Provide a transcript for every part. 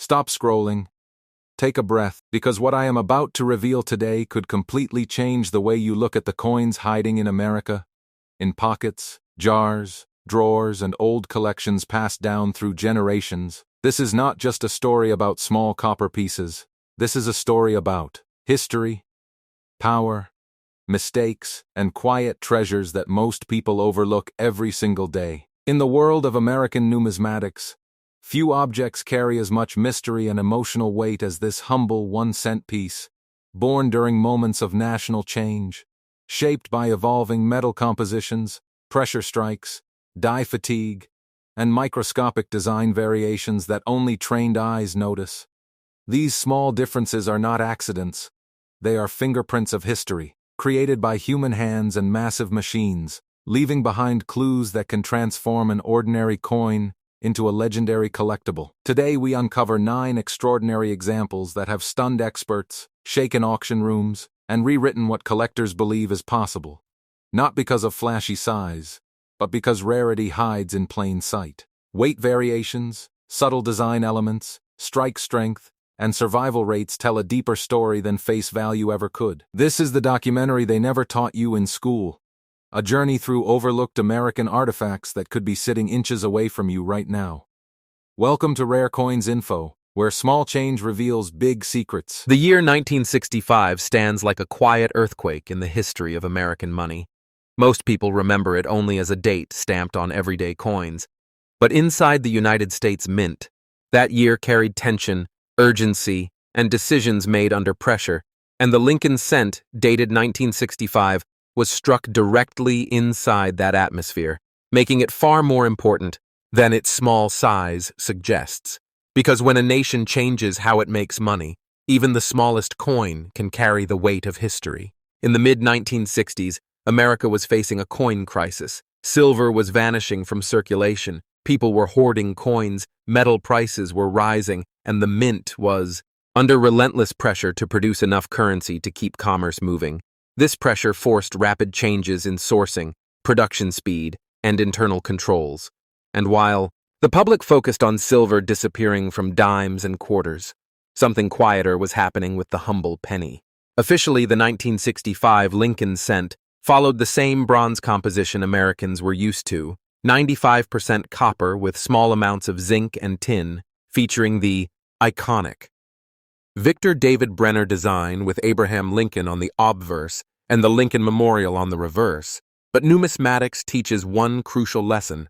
Stop scrolling. Take a breath, because what I am about to reveal today could completely change the way you look at the coins hiding in America. In pockets, jars, drawers, and old collections passed down through generations. This is not just a story about small copper pieces. This is a story about history, power, mistakes, and quiet treasures that most people overlook every single day. In the world of American numismatics, few objects carry as much mystery and emotional weight as this humble 1-cent piece, born during moments of national change, shaped by evolving metal compositions, pressure strikes, dye fatigue, and microscopic design variations that only trained eyes notice. These small differences are not accidents. They are fingerprints of history, created by human hands and massive machines, leaving behind clues that can transform an ordinary coin into a legendary collectible. Today we uncover 9 extraordinary examples that have stunned experts, shaken auction rooms, and rewritten what collectors believe is possible. Not because of flashy size, but because rarity hides in plain sight. Weight variations, subtle design elements, strike strength, and survival rates tell a deeper story than face value ever could. This is the documentary they never taught you in school. A journey through overlooked American artifacts that could be sitting inches away from you right now. Welcome to Rare Coins Info, where small change reveals big secrets. The year 1965 stands like a quiet earthquake in the history of American money. Most people remember it only as a date stamped on everyday coins. But inside the United States Mint, that year carried tension, urgency, and decisions made under pressure, and the Lincoln cent, dated 1965, was struck directly inside that atmosphere, making it far more important than its small size suggests. Because when a nation changes how it makes money, even the smallest coin can carry the weight of history. In the mid-1960s, America was facing a coin crisis. Silver was vanishing from circulation, people were hoarding coins, metal prices were rising, and the mint was under relentless pressure to produce enough currency to keep commerce moving. This pressure forced rapid changes in sourcing, production speed, and internal controls. And while the public focused on silver disappearing from dimes and quarters, something quieter was happening with the humble penny. Officially, the 1965 Lincoln cent followed the same bronze composition Americans were used to, 95% copper with small amounts of zinc and tin, featuring the iconic Victor David Brenner design with Abraham Lincoln on the obverse and the Lincoln Memorial on the reverse. But numismatics teaches one crucial lesson.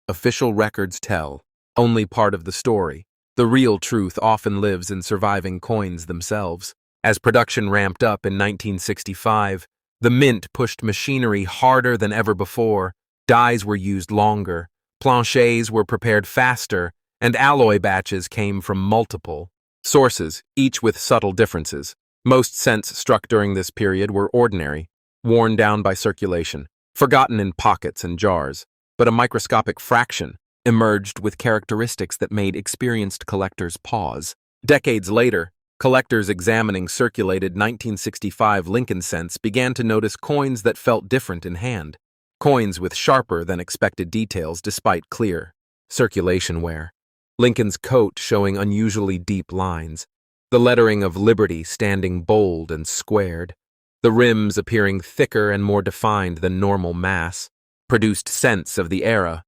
Official records tell only part of the story. The real truth often lives in surviving coins themselves. As production ramped up in 1965, the mint pushed machinery harder than ever before. Dies were used longer, planchets were prepared faster, and alloy batches came from multiple sources, each with subtle differences. Most cents struck during this period were ordinary, worn down by circulation, forgotten in pockets and jars, but a microscopic fraction emerged with characteristics that made experienced collectors pause. Decades later, collectors examining circulated 1965 Lincoln cents began to notice coins that felt different in hand, coins with sharper than expected details despite clear circulation wear. Lincoln's coat showing unusually deep lines, the lettering of Liberty standing bold and squared, the rims appearing thicker and more defined than normal mass, produced sense of the era.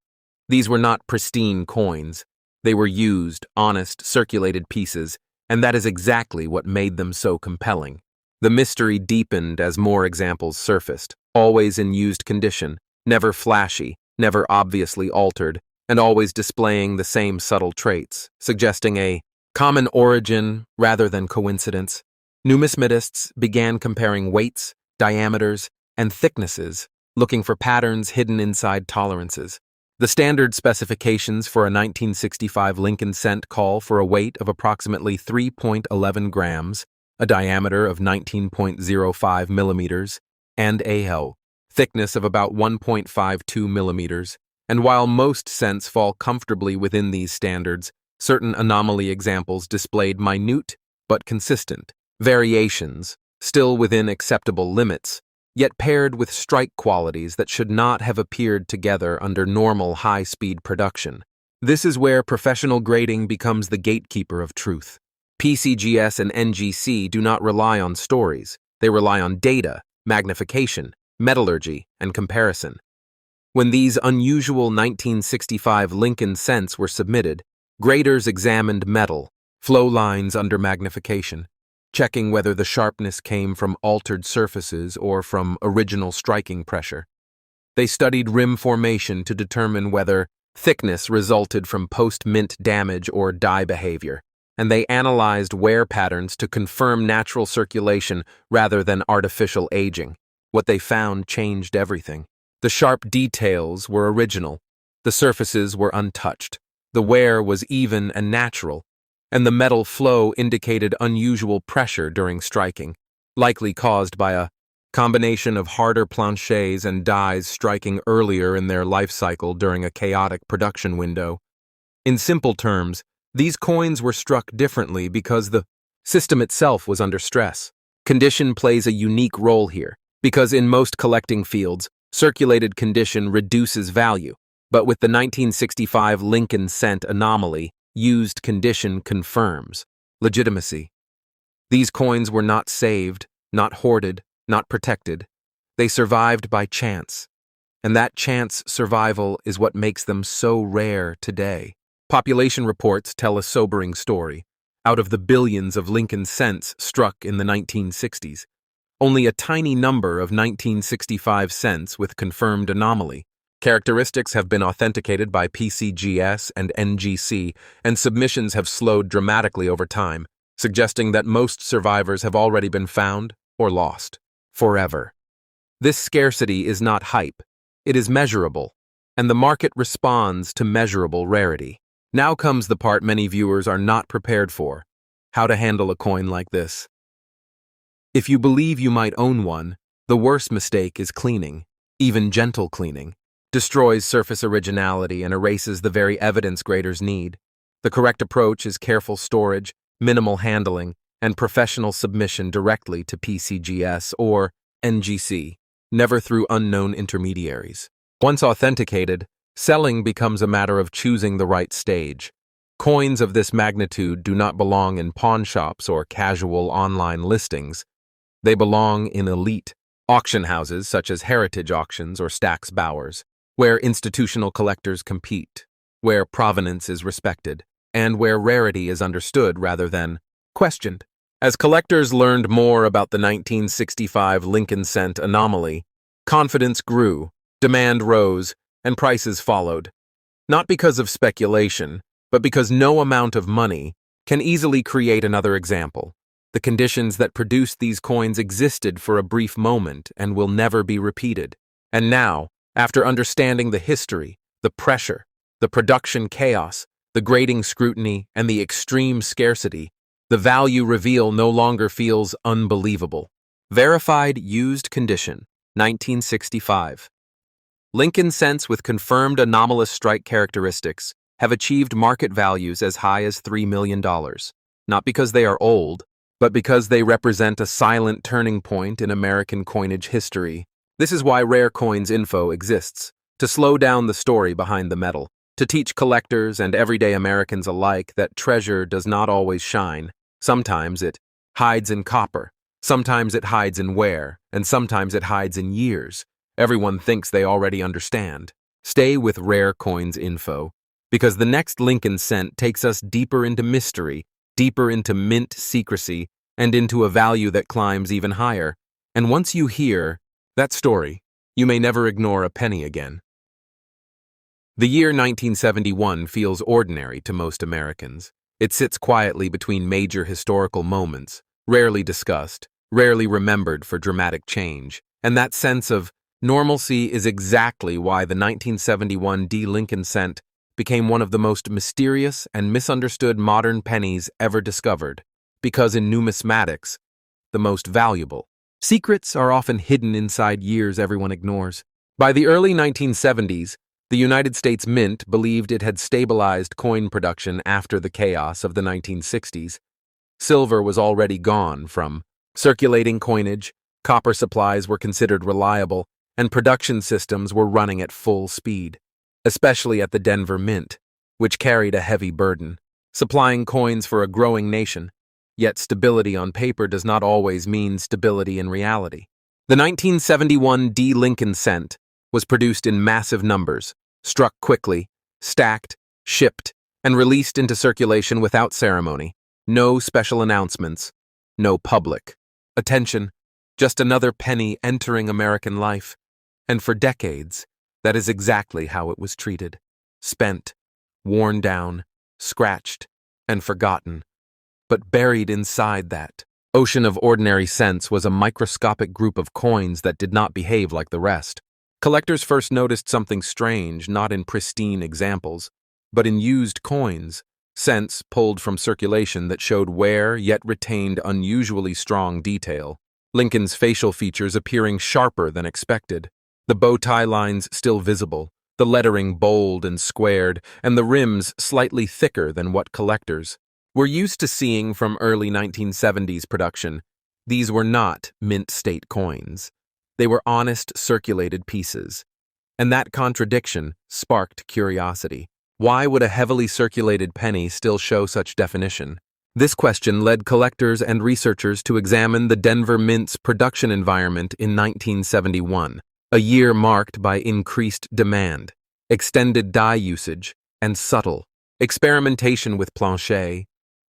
These were not pristine coins. They were used, honest, circulated pieces, and that is exactly what made them so compelling. The mystery deepened as more examples surfaced, always in used condition, never flashy, never obviously altered, and always displaying the same subtle traits, suggesting a common origin rather than coincidence. Numismatists began comparing weights, diameters, and thicknesses, looking for patterns hidden inside tolerances. The standard specifications for a 1965 Lincoln cent call for a weight of approximately 3.11 grams, a diameter of 19.05 millimeters, and a thickness of about 1.52 millimeters. And while most cents fall comfortably within these standards, certain anomaly examples displayed minute but consistent variations, still within acceptable limits, yet paired with strike qualities that should not have appeared together under normal high-speed production. This is where professional grading becomes the gatekeeper of truth. PCGS and NGC do not rely on stories. They rely on data, magnification, metallurgy, and comparison. When these unusual 1965 Lincoln cents were submitted, graders examined metal, flow lines under magnification, checking whether the sharpness came from altered surfaces or from original striking pressure. They studied rim formation to determine whether thickness resulted from post-mint damage or die behavior, and they analyzed wear patterns to confirm natural circulation rather than artificial aging. What they found changed everything. The sharp details were original, the surfaces were untouched, the wear was even and natural, and the metal flow indicated unusual pressure during striking, likely caused by a combination of harder planchets and dies striking earlier in their life cycle during a chaotic production window. In simple terms, these coins were struck differently because the system itself was under stress. Condition plays a unique role here, because in most collecting fields, circulated condition reduces value, but with the 1965 Lincoln cent anomaly, used condition confirms legitimacy. These coins were not saved, not hoarded, not protected. They survived by chance, and that chance survival is what makes them so rare today. Population reports tell a sobering story. Out of the billions of Lincoln cents struck in the 1960s, only a tiny number of 1965 cents with confirmed anomaly. Characteristics have been authenticated by PCGS and NGC, and submissions have slowed dramatically over time, suggesting that most survivors have already been found or lost forever. This scarcity is not hype, it is measurable, and the market responds to measurable rarity. Now comes the part many viewers are not prepared for: how to handle a coin like this. If you believe you might own one, the worst mistake is cleaning. Even gentle cleaning destroys surface originality and erases the very evidence graders need. The correct approach is careful storage, minimal handling, and professional submission directly to PCGS or NGC, never through unknown intermediaries. Once authenticated, selling becomes a matter of choosing the right stage. Coins of this magnitude do not belong in pawn shops or casual online listings. They belong in elite auction houses such as Heritage Auctions or Stack's Bowers, where institutional collectors compete, where provenance is respected, and where rarity is understood rather than questioned. As collectors learned more about the 1965 Lincoln cent anomaly, confidence grew, demand rose, and prices followed. Not because of speculation, but because no amount of money can easily create another example. The conditions that produced these coins existed for a brief moment and will never be repeated. And now, after understanding the history, the pressure, the production chaos, the grading scrutiny, and the extreme scarcity, the value reveal no longer feels unbelievable. Verified used condition, 1965. Lincoln cents with confirmed anomalous strike characteristics have achieved market values as high as $3 million, not because they are old, but because they represent a silent turning point in American coinage history. This is why Rare Coins Info exists, to slow down the story behind the metal, to teach collectors and everyday Americans alike that treasure does not always shine. Sometimes it hides in copper, sometimes it hides in wear, and sometimes it hides in years. Everyone thinks they already understand. Stay with Rare Coins Info, because the next Lincoln cent takes us deeper into mystery, deeper into mint secrecy, and into a value that climbs even higher. And once you hear that story, you may never ignore a penny again. The year 1971 feels ordinary to most Americans. It sits quietly between major historical moments, rarely discussed, rarely remembered for dramatic change, and that sense of normalcy is exactly why the 1971 Lincoln cent became one of the most mysterious and misunderstood modern pennies ever discovered, because in numismatics, the most valuable. Secrets are often hidden inside years everyone ignores. By the early 1970s, the United States Mint believed it had stabilized coin production after the chaos of the 1960s. Silver was already gone from circulating coinage, copper supplies were considered reliable, and production systems were running at full speed, especially at the Denver Mint, which carried a heavy burden, supplying coins for a growing nation. Yet stability on paper does not always mean stability in reality. The 1971 D. Lincoln Cent was produced in massive numbers, struck quickly, stacked, shipped, and released into circulation without ceremony. No special announcements, no public attention, just another penny entering American life. And for decades, that is exactly how it was treated. Spent, worn down, scratched, and forgotten. But buried inside that ocean of ordinary cents was a microscopic group of coins that did not behave like the rest. Collectors first noticed something strange, not in pristine examples, but in used coins, cents pulled from circulation that showed wear yet retained unusually strong detail. Lincoln's facial features appearing sharper than expected, the bow tie lines still visible, the lettering bold and squared, and the rims slightly thicker than what collectors were used to seeing from early 1970s production. These were not mint state coins. They were honest, circulated pieces. And that contradiction sparked curiosity. Why would a heavily circulated penny still show such definition? This question led collectors and researchers to examine the Denver Mint's production environment in 1971, a year marked by increased demand, extended die usage, and subtle experimentation with planche,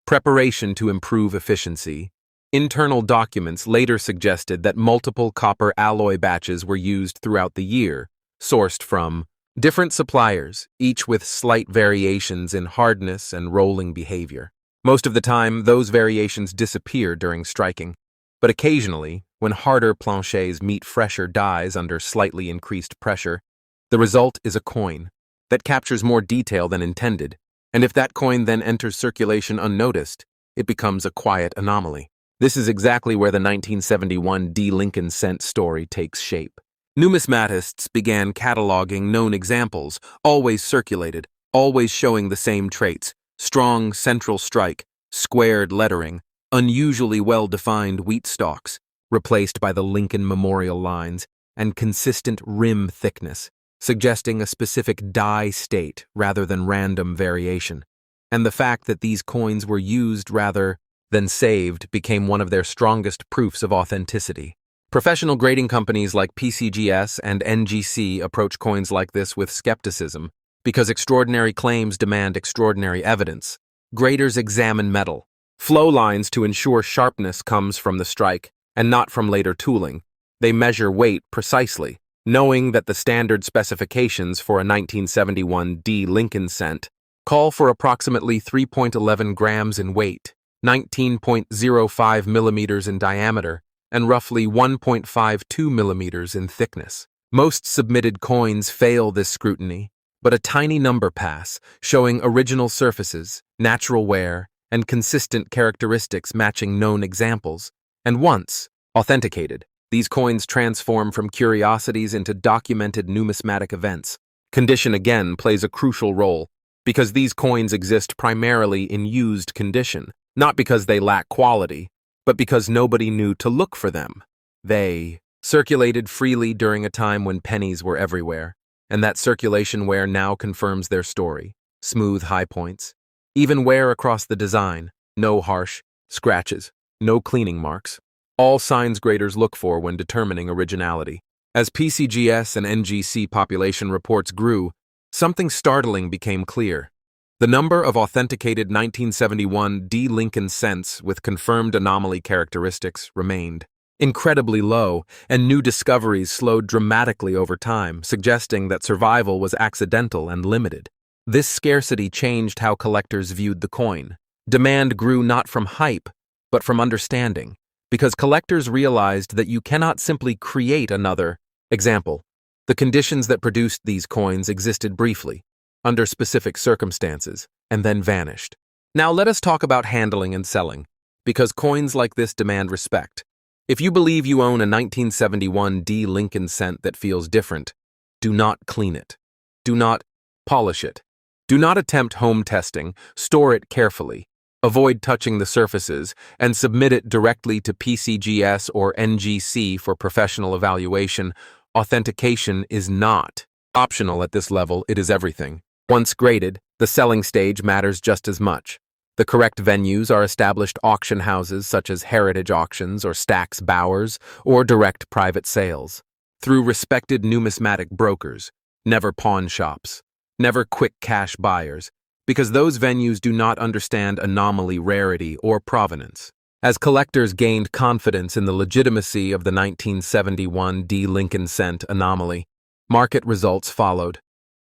preparation to improve efficiency. Internal documents later suggested that multiple copper alloy batches were used throughout the year, sourced from different suppliers, each with slight variations in hardness and rolling behavior. Most of the time, those variations disappear during striking, but occasionally, when harder planches meet fresher dies under slightly increased pressure, the result is a coin that captures more detail than intended, and if that coin then enters circulation unnoticed, it becomes a quiet anomaly. This is exactly where the 1971 D. Lincoln Cent story takes shape. Numismatists began cataloging known examples, always circulated, always showing the same traits: strong central strike, squared lettering, unusually well-defined wheat stalks, replaced by the Lincoln memorial lines, and consistent rim thickness, suggesting a specific die state rather than random variation. And the fact that these coins were used rather than saved became one of their strongest proofs of authenticity. Professional grading companies like PCGS and NGC approach coins like this with skepticism, because extraordinary claims demand extraordinary evidence. Graders examine metal. Flow lines to ensure sharpness comes from the strike, and not from later tooling. They measure weight precisely, knowing that the standard specifications for a 1971 D. Lincoln Cent call for approximately 3.11 grams in weight, 19.05 millimeters in diameter, and roughly 1.52 millimeters in thickness. Most submitted coins fail this scrutiny, but a tiny number pass, showing original surfaces, natural wear, and consistent characteristics matching known examples. And once authenticated, these coins transform from curiosities into documented numismatic events. Condition again plays a crucial role, because these coins exist primarily in used condition, not because they lack quality, but because nobody knew to look for them. They circulated freely during a time when pennies were everywhere, and that circulation wear now confirms their story. Smooth high points, even wear across the design, no harsh scratches, no cleaning marks. All signs graders look for when determining originality. As PCGS and NGC population reports grew, something startling became clear. The number of authenticated 1971 D. Lincoln Cents with confirmed anomaly characteristics remained incredibly low, and new discoveries slowed dramatically over time, suggesting that survival was accidental and limited. This scarcity changed how collectors viewed the coin. Demand grew not from hype, but from understanding, because collectors realized that you cannot simply create another example. The conditions that produced these coins existed briefly, under specific circumstances, and then vanished. Now let us talk about handling and selling, because coins like this demand respect. If you believe you own a 1971 D. Lincoln Cent that feels different, do not clean it. Do not polish it. Do not attempt home testing. Store it carefully. Avoid touching the surfaces, and submit it directly to PCGS or NGC for professional evaluation. Authentication is not optional at this level, it is everything. Once graded, The selling stage matters just as much. The correct venues are established auction houses such as Heritage Auctions or Stack's Bowers, or direct private sales. Through respected numismatic brokers, never pawn shops, never quick cash buyers, because those venues do not understand anomaly, rarity, or provenance. As collectors gained confidence in the legitimacy of the 1971 Lincoln Cent anomaly, market results followed.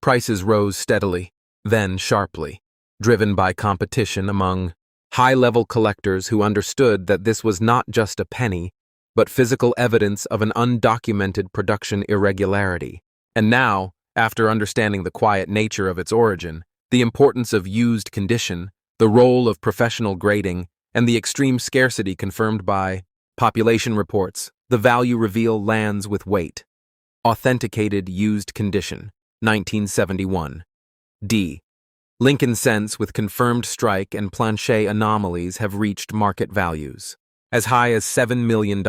Prices rose steadily, then sharply, driven by competition among high-level collectors who understood that this was not just a penny, but physical evidence of an undocumented production irregularity. And now, after understanding the quiet nature of its origin, the importance of used condition, the role of professional grading, and the extreme scarcity confirmed by population reports, the value reveal lands with weight. Authenticated used condition, 1971. D. Lincoln cents with confirmed strike and plancher anomalies have reached market values as high as $7 million,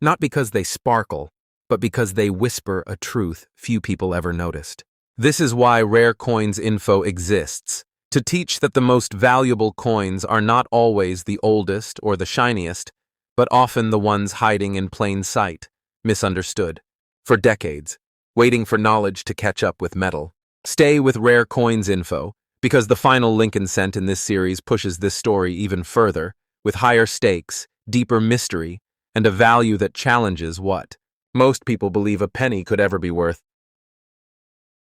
not because they sparkle, but because they whisper a truth few people ever noticed. This is why Rare Coins Info exists, to teach that the most valuable coins are not always the oldest or the shiniest, but often the ones hiding in plain sight, misunderstood, for decades, waiting for knowledge to catch up with metal. Stay with Rare Coins Info, because the final Lincoln cent in this series pushes this story even further, with higher stakes, deeper mystery, and a value that challenges what most people believe a penny could ever be worth.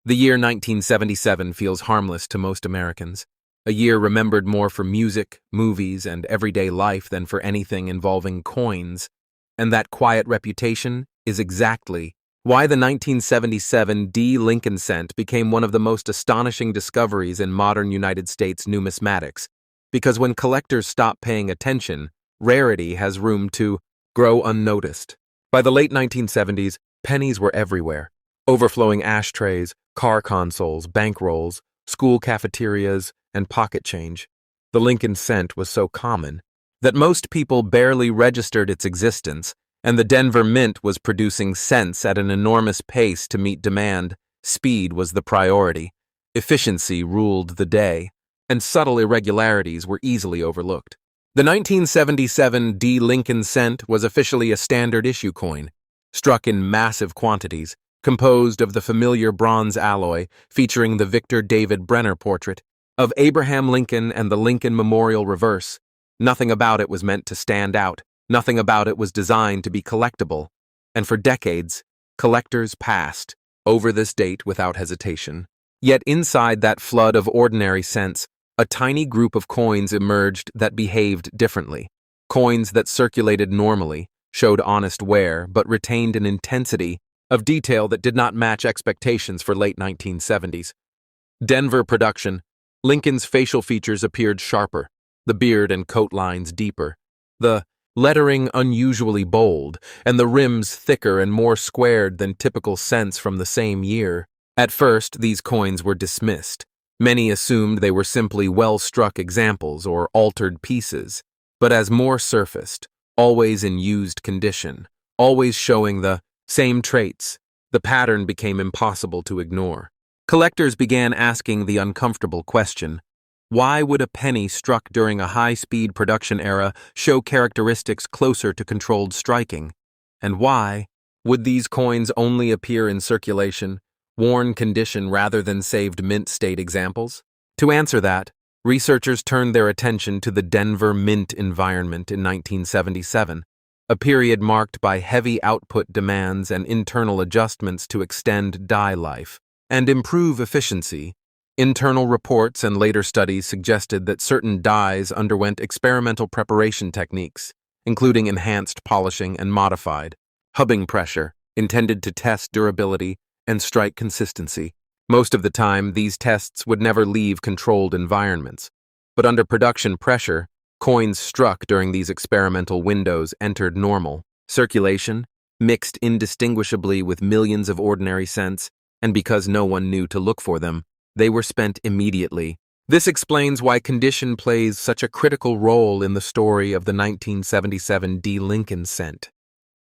The year 1977 feels harmless to most Americans, a year remembered more for music, movies, and everyday life than for anything involving coins, and that quiet reputation is exactly why the 1977 Lincoln cent became one of the most astonishing discoveries in modern United States numismatics, because when collectors stop paying attention, rarity has room to grow unnoticed. By the late 1970s, pennies were everywhere. Overflowing ashtrays, car consoles, bankrolls, school cafeterias, and pocket change. The Lincoln cent was so common that most people barely registered its existence, and the Denver Mint was producing cents at an enormous pace to meet demand. Speed was the priority. Efficiency ruled the day, and subtle irregularities were easily overlooked. The 1977 Lincoln cent was officially a standard issue coin, struck in massive quantities, composed of the familiar bronze alloy featuring the Victor David Brenner portrait of Abraham Lincoln and the Lincoln Memorial reverse. Nothing about it was meant to stand out. Nothing about it was designed to be collectible. And for decades, collectors passed over this date without hesitation. Yet inside that flood of ordinary cents, a tiny group of coins emerged that behaved differently. Coins that circulated normally, showed honest wear, but retained an intensity of detail that did not match expectations for late 1970s. Denver production. Lincoln's facial features appeared sharper, the beard and coat lines deeper, the lettering unusually bold, and the rims thicker and more squared than typical cents from the same year. At first, these coins were dismissed. Many assumed they were simply well-struck examples or altered pieces, but as more surfaced, always in used condition, always showing the same traits, the pattern became impossible to ignore. Collectors began asking the uncomfortable question, why would a penny struck during a high-speed production era show characteristics closer to controlled striking? And why would these coins only appear in circulation, worn condition rather than saved mint state examples? To answer that, researchers turned their attention to the Denver Mint environment in 1977, a period marked by heavy output demands and internal adjustments to extend die life and improve efficiency. Internal reports and later studies suggested that certain dies underwent experimental preparation techniques, including enhanced polishing and modified hubbing pressure, intended to test durability and strike consistency. Most of the time, these tests would never leave controlled environments, but under production pressure, coins struck during these experimental windows entered normal circulation, mixed indistinguishably with millions of ordinary cents, and because no one knew to look for them, they were spent immediately. This explains why condition plays such a critical role in the story of the 1977 Lincoln cent.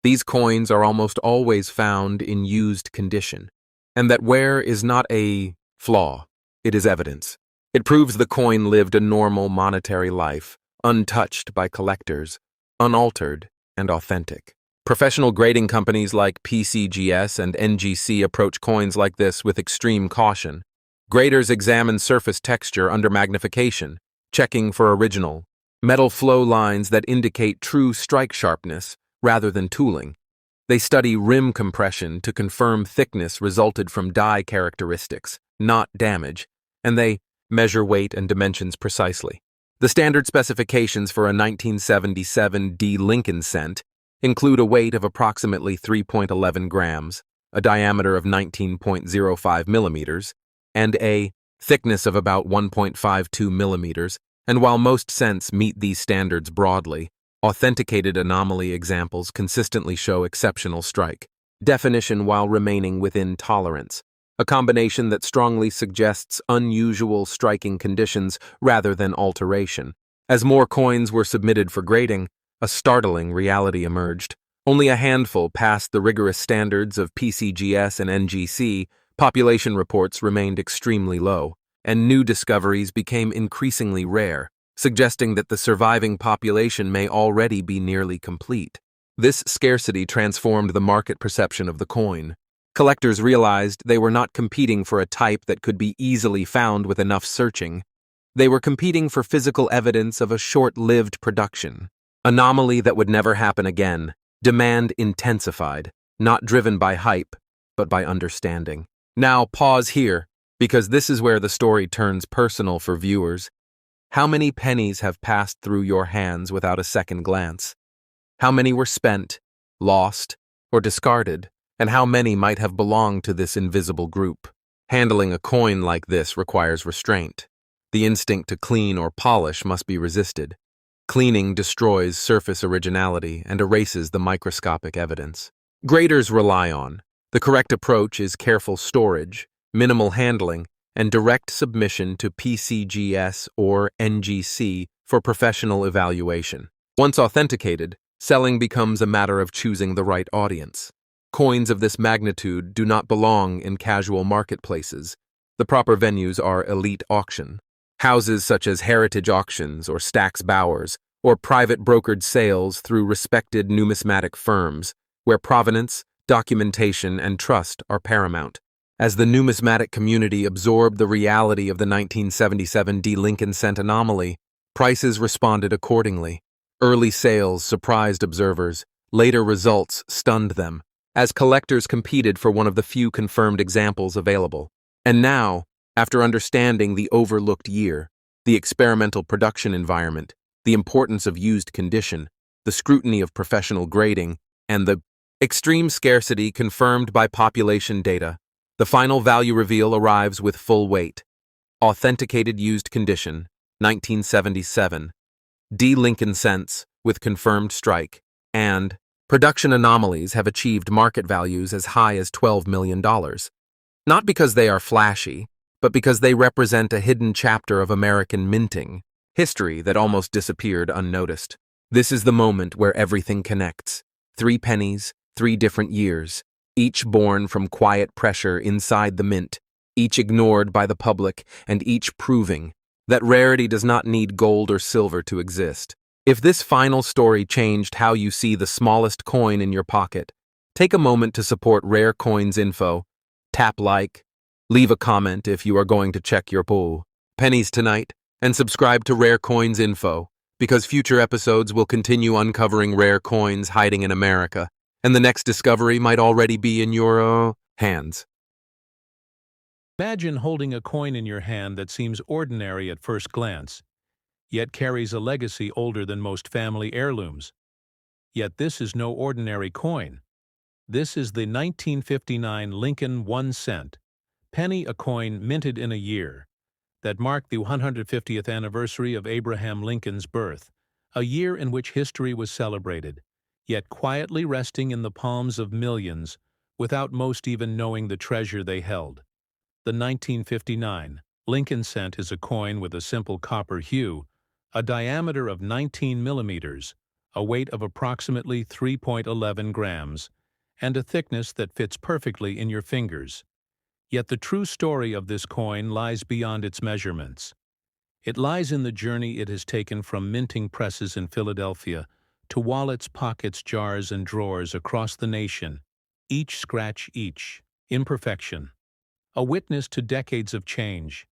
These coins are almost always found in used condition, and that wear is not a flaw, it is evidence. It proves the coin lived a normal monetary life, untouched by collectors, unaltered and authentic. Professional grading companies like PCGS and NGC approach coins like this with extreme caution. Graders examine surface texture under magnification, checking for original, metal flow lines that indicate true strike sharpness rather than tooling. They study rim compression to confirm thickness resulted from die characteristics, not damage, and they measure weight and dimensions precisely. The standard specifications for a 1977 D Lincoln Cent include a weight of approximately 3.11 grams, a diameter of 19.05 millimeters, and a thickness of about 1.52 millimeters, and while most cents meet these standards broadly, authenticated anomaly examples consistently show exceptional strike definition while remaining within tolerance, a combination that strongly suggests unusual striking conditions rather than alteration. As more coins were submitted for grading, a startling reality emerged. Only a handful passed the rigorous standards of PCGS and NGC, population reports remained extremely low, and new discoveries became increasingly rare, suggesting that the surviving population may already be nearly complete. This scarcity transformed the market perception of the coin. Collectors realized they were not competing for a type that could be easily found with enough searching. They were competing for physical evidence of a short-lived production. Anomaly that would never happen again. Demand intensified, not driven by hype, but by understanding. Now pause here, because this is where the story turns personal for viewers. How many pennies have passed through your hands without a second glance? How many were spent, lost, or discarded? And how many might have belonged to this invisible group? Handling a coin like this requires restraint. The instinct to clean or polish must be resisted. Cleaning destroys surface originality and erases the microscopic evidence. Graders rely on. The correct approach is careful storage, minimal handling, and direct submission to PCGS or NGC for professional evaluation. Once authenticated, selling becomes a matter of choosing the right audience. Coins of this magnitude do not belong in casual marketplaces. The proper venues are elite auction. Houses such as Heritage Auctions or Stack's Bowers, or private brokered sales through respected numismatic firms, where provenance, documentation, and trust are paramount. As the numismatic community absorbed the reality of the 1977 D Lincoln Cent anomaly, prices responded accordingly. Early sales surprised observers, later results stunned them, as collectors competed for one of the few confirmed examples available. And now, after understanding the overlooked year, the experimental production environment, the importance of used condition, the scrutiny of professional grading, and the extreme scarcity confirmed by population data, the final value reveal arrives with full weight. Authenticated used condition, 1977, D Lincoln Cents with confirmed strike, and production anomalies have achieved market values as high as $12 million. Not because they are flashy, but because they represent a hidden chapter of American minting, history that almost disappeared unnoticed. This is the moment where everything connects. 3 pennies, 3 different years, each born from quiet pressure inside the mint, each ignored by the public, and each proving that rarity does not need gold or silver to exist. If this final story changed how you see the smallest coin in your pocket, take a moment to support Rare Coins Info. Tap like, leave a comment if you are going to check your pool. Pennies tonight, and subscribe to Rare Coins Info, because future episodes will continue uncovering rare coins hiding in America, and the next discovery might already be in your hands. Imagine holding a coin in your hand that seems ordinary at first glance, yet carries a legacy older than most family heirlooms. Yet this is no ordinary coin. This is the 1959 Lincoln 1 cent penny, a coin minted in a year that marked the 150th anniversary of Abraham Lincoln's birth, a year in which history was celebrated, yet quietly resting in the palms of millions without most even knowing the treasure they held. The 1959 Lincoln cent is a coin with a simple copper hue, a diameter of 19 millimeters, a weight of approximately 3.11 grams, and a thickness that fits perfectly in your fingers. Yet the true story of this coin lies beyond its measurements. It lies in the journey it has taken from minting presses in Philadelphia to wallets, pockets, jars, and drawers across the nation, each scratch, each imperfection. A witness to decades of change,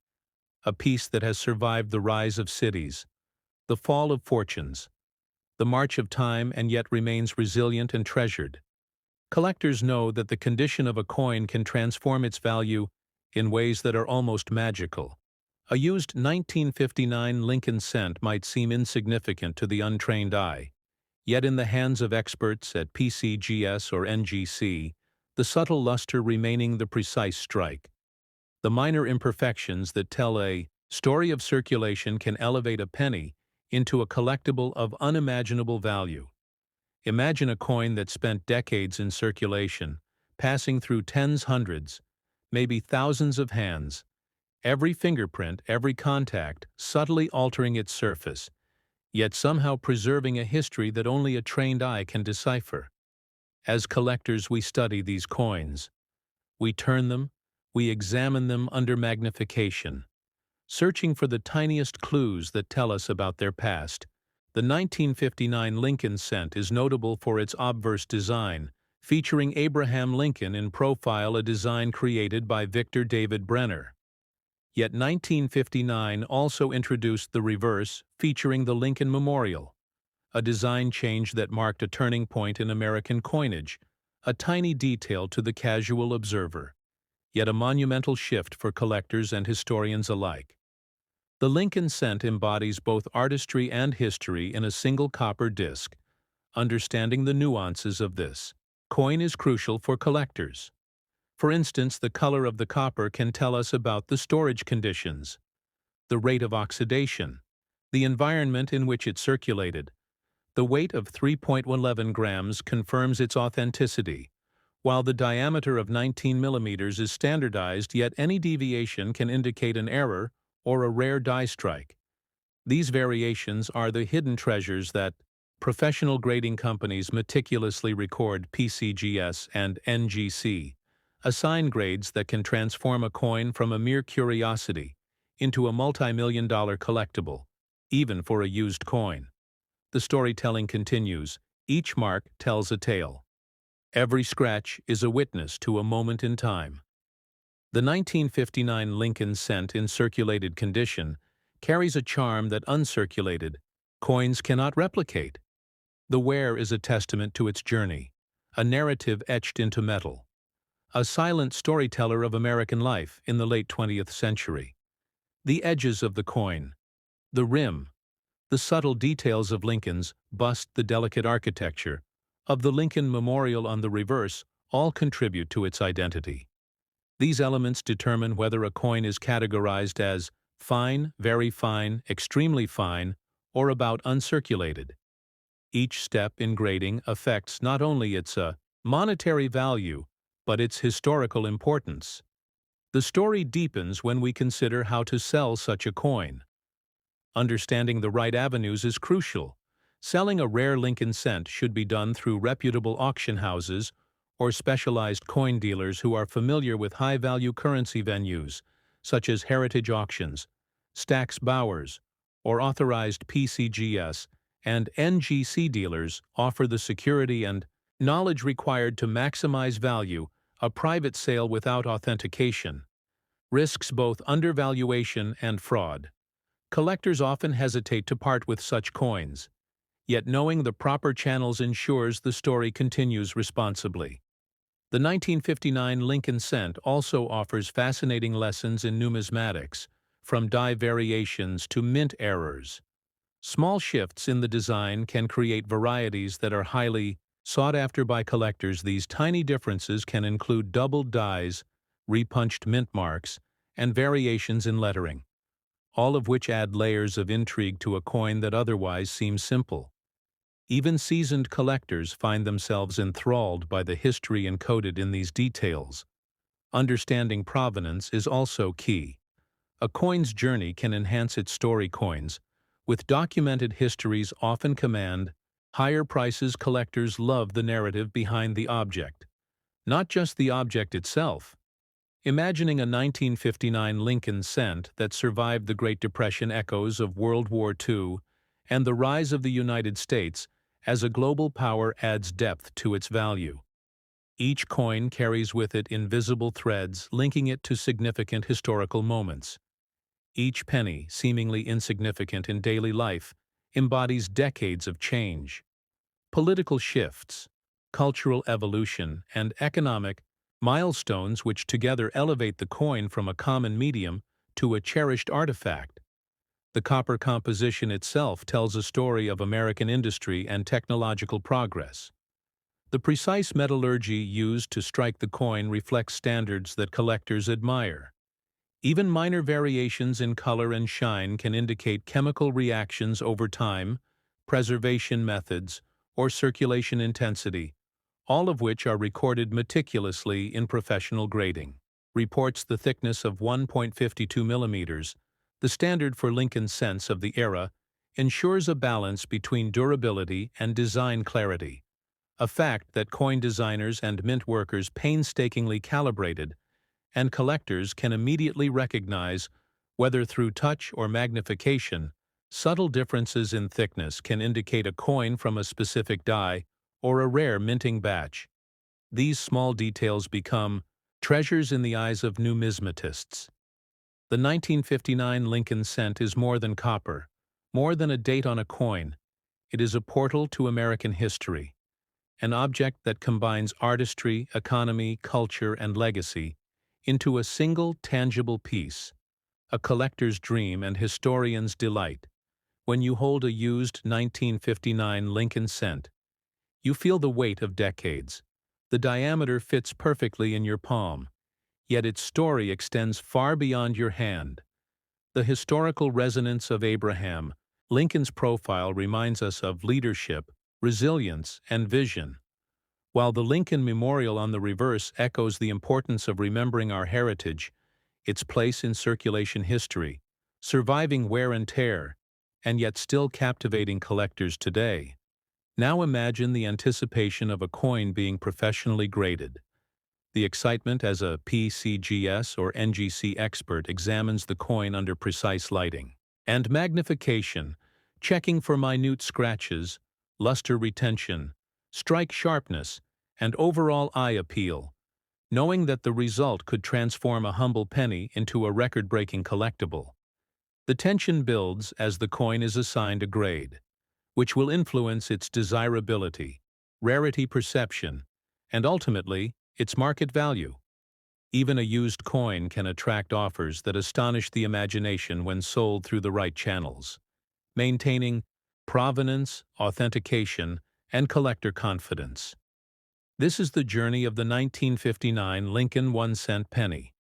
a piece that has survived the rise of cities, the fall of fortunes, the march of time, and yet remains resilient and treasured. Collectors know that the condition of a coin can transform its value in ways that are almost magical. A used 1959 Lincoln cent might seem insignificant to the untrained eye, yet in the hands of experts at PCGS or NGC, the subtle luster remaining the precise strike. The minor imperfections that tell a story of circulation can elevate a penny into a collectible of unimaginable value. Imagine a coin that spent decades in circulation, passing through tens, hundreds, maybe thousands of hands, every fingerprint, every contact, subtly altering its surface, yet somehow preserving a history that only a trained eye can decipher. As collectors, we study these coins. We turn them, we examine them under magnification, searching for the tiniest clues that tell us about their past. The 1959 Lincoln cent is notable for its obverse design, featuring Abraham Lincoln in profile, a design created by Victor David Brenner. Yet 1959 also introduced the reverse, featuring the Lincoln Memorial, a design change that marked a turning point in American coinage, a tiny detail to the casual observer, yet a monumental shift for collectors and historians alike. The Lincoln cent embodies both artistry and history in a single copper disc. Understanding the nuances of this coin is crucial for collectors. For instance, the color of the copper can tell us about the storage conditions, the rate of oxidation, the environment in which it circulated. The weight of 3.11 grams confirms its authenticity, while the diameter of 19 millimeters is standardized, yet any deviation can indicate an error or a rare die strike. These variations are the hidden treasures that professional grading companies meticulously record. PCGS and NGC assign grades that can transform a coin from a mere curiosity into a multi-million-dollar collectible, even for a used coin. The storytelling continues. Each mark tells a tale. Every scratch is a witness to a moment in time. The 1959 Lincoln cent in circulated condition carries a charm that uncirculated coins cannot replicate. The wear is a testament to its journey, a narrative etched into metal, a silent storyteller of American life in the late 20th century. The edges of the coin, the rim, the subtle details of Lincoln's bust, the delicate architecture of the Lincoln Memorial on the reverse all contribute to its identity. These elements determine whether a coin is categorized as fine, very fine, extremely fine, or about uncirculated. Each step in grading affects not only its monetary value, but its historical importance. The story deepens when we consider how to sell such a coin. Understanding the right avenues is crucial. Selling a rare Lincoln cent should be done through reputable auction houses or specialized coin dealers who are familiar with high-value currency venues, such as heritage auctions, Stack's Bowers, or authorized PCGS and NGC dealers offer the security and knowledge required to maximize value. A private sale without authentication risks both undervaluation and fraud. Collectors often hesitate to part with such coins, yet knowing the proper channels ensures the story continues responsibly. The 1959 Lincoln cent also offers fascinating lessons in numismatics, from die variations to mint errors. Small shifts in the design can create varieties that are highly sought after by collectors. These tiny differences can include doubled dies, repunched mint marks, and variations in lettering, all of which add layers of intrigue to a coin that otherwise seems simple. Even seasoned collectors find themselves enthralled by the history encoded in these details. Understanding provenance is also key. A coin's journey can enhance its story. Coins with documented histories often command higher prices. Collectors love the narrative behind the object, not just the object itself. Imagining a 1959 Lincoln Cent that survived the Great Depression echoes of World War II and the rise of the United States as a global power adds depth to its value. Each coin carries with it invisible threads linking it to significant historical moments. Each penny, seemingly insignificant in daily life, embodies decades of change, political shifts, cultural evolution, and economic milestones which together elevate the coin from a common medium to a cherished artifact. The copper composition itself tells a story of American industry and technological progress. The precise metallurgy used to strike the coin reflects standards that collectors admire. Even minor variations in color and shine can indicate chemical reactions over time, preservation methods, or circulation intensity, all of which are recorded meticulously in professional grading. Reports the thickness of 1.52 millimeters, the standard for Lincoln cents of the era, ensures a balance between durability and design clarity, a fact that coin designers and mint workers painstakingly calibrated, and collectors can immediately recognize, whether through touch or magnification, subtle differences in thickness can indicate a coin from a specific die or a rare minting batch. These small details become treasures in the eyes of numismatists. The 1959 Lincoln cent is more than copper, more than a date on a coin. It is a portal to American history, an object that combines artistry, economy, culture, and legacy into a single tangible piece, a collector's dream and historian's delight. When you hold a used 1959 Lincoln cent, you feel the weight of decades. The diameter fits perfectly in your palm, yet its story extends far beyond your hand. The historical resonance of Abraham Lincoln's profile reminds us of leadership, resilience, and vision, while the Lincoln Memorial on the reverse echoes the importance of remembering our heritage, its place in circulation history, surviving wear and tear, and yet still captivating collectors today. Now imagine the anticipation of a coin being professionally graded. The excitement as a PCGS or NGC expert examines the coin under precise lighting and magnification, checking for minute scratches, luster retention, strike sharpness, and overall eye appeal, knowing that the result could transform a humble penny into a record-breaking collectible. The tension builds as the coin is assigned a grade, which will influence its desirability, rarity perception, and ultimately, its market value. Even a used coin can attract offers that astonish the imagination when sold through the right channels, maintaining provenance, authentication, and collector confidence. This is the journey of the 1959 Lincoln 1 cent penny,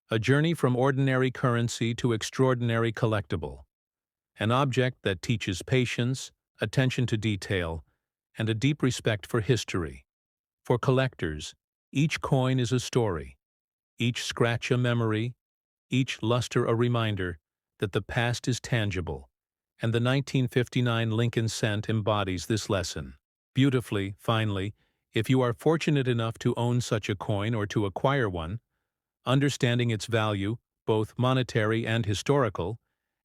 a journey from ordinary currency to extraordinary collectible, an object that teaches patience, attention to detail, and a deep respect for history. For collectors, each coin is a story, each scratch a memory, each luster a reminder that the past is tangible, and the 1959 Lincoln cent embodies this lesson. Beautifully, finally, if you are fortunate enough to own such a coin or to acquire one, understanding its value, both monetary and historical,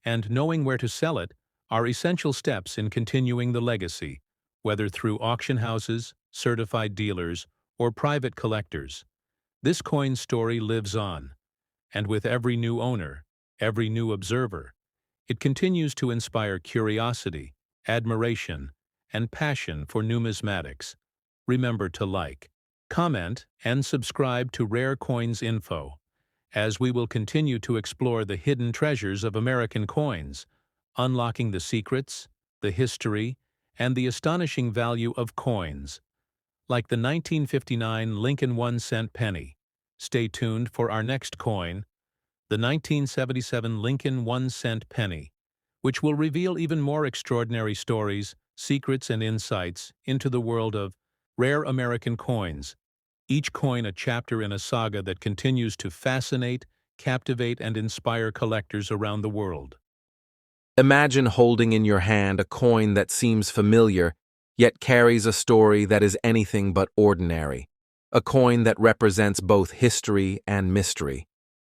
and knowing where to sell it are essential steps in continuing the legacy, whether through auction houses, certified dealers, or private collectors. This coin's story lives on, and with every new owner, every new observer, it continues to inspire curiosity, admiration, and passion for numismatics. Remember to like, comment, and subscribe to Rare Coins Info, as we will continue to explore the hidden treasures of American coins, unlocking the secrets, the history, and the astonishing value of coins. Like the 1959 Lincoln 1 cent penny. Stay tuned for our next coin, the 1977 Lincoln 1 cent penny, which will reveal even more extraordinary stories, secrets, and insights into the world of rare American coins, each coin a chapter in a saga that continues to fascinate, captivate, and inspire collectors around the world. Imagine holding in your hand a coin that seems familiar, yet carries a story that is anything but ordinary. a coin that represents both history and mystery,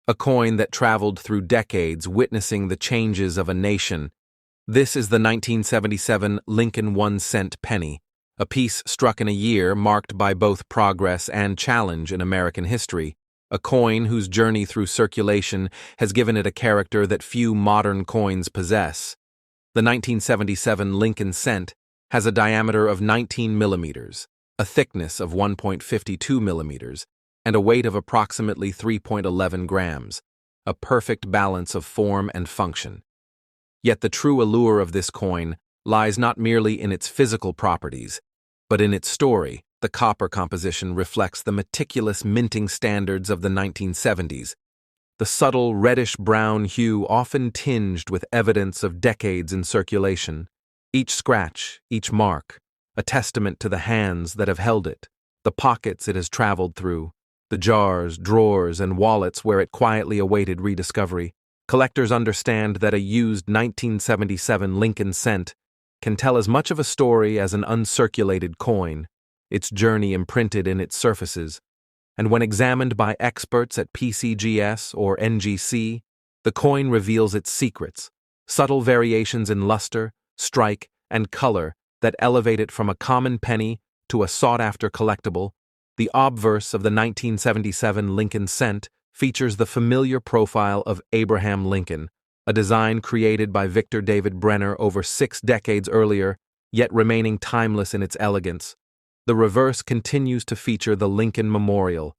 a coin that traveled through decades witnessing the changes of a nation. This is the 1977 Lincoln 1-cent penny, a piece struck in a year marked by both progress and challenge in American history, a coin whose journey through circulation has given it a character that few modern coins possess. The 1977 Lincoln cent has a diameter of 19 millimeters, a thickness of 1.52 millimeters, and a weight of approximately 3.11 grams, a perfect balance of form and function. Yet the true allure of this coin lies not merely in its physical properties, but in its story. The copper composition reflects the meticulous minting standards of the 1970s. The subtle reddish-brown hue often tinged with evidence of decades in circulation. Each scratch, each mark, a testament to the hands that have held it, the pockets it has traveled through, the jars, drawers, and wallets where it quietly awaited rediscovery. Collectors understand that a used 1977 Lincoln cent can tell as much of a story as an uncirculated coin, its journey imprinted in its surfaces, and when examined by experts at PCGS or NGC, the coin reveals its secrets, subtle variations in luster, strike, and color that elevate it from a common penny to a sought-after collectible. The obverse of the 1977 Lincoln cent features the familiar profile of Abraham Lincoln, a design created by Victor David Brenner over 6 decades earlier, yet remaining timeless in its elegance. The reverse continues to feature the Lincoln Memorial,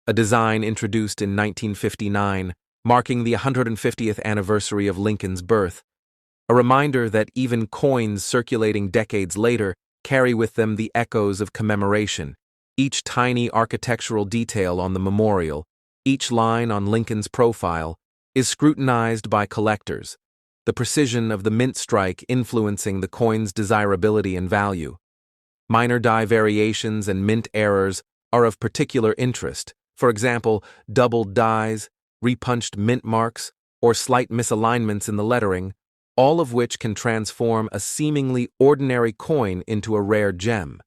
a design introduced in 1959, marking the 150th anniversary of Lincoln's birth, a reminder that even coins circulating decades later carry with them the echoes of commemoration. Each tiny architectural detail on the memorial, each line on Lincoln's profile, is scrutinized by collectors, the precision of the mint strike influencing the coin's desirability and value. Minor die variations and mint errors are of particular interest, for example, doubled dies, repunched mint marks, or slight misalignments in the lettering, all of which can transform a seemingly ordinary coin into a rare gem.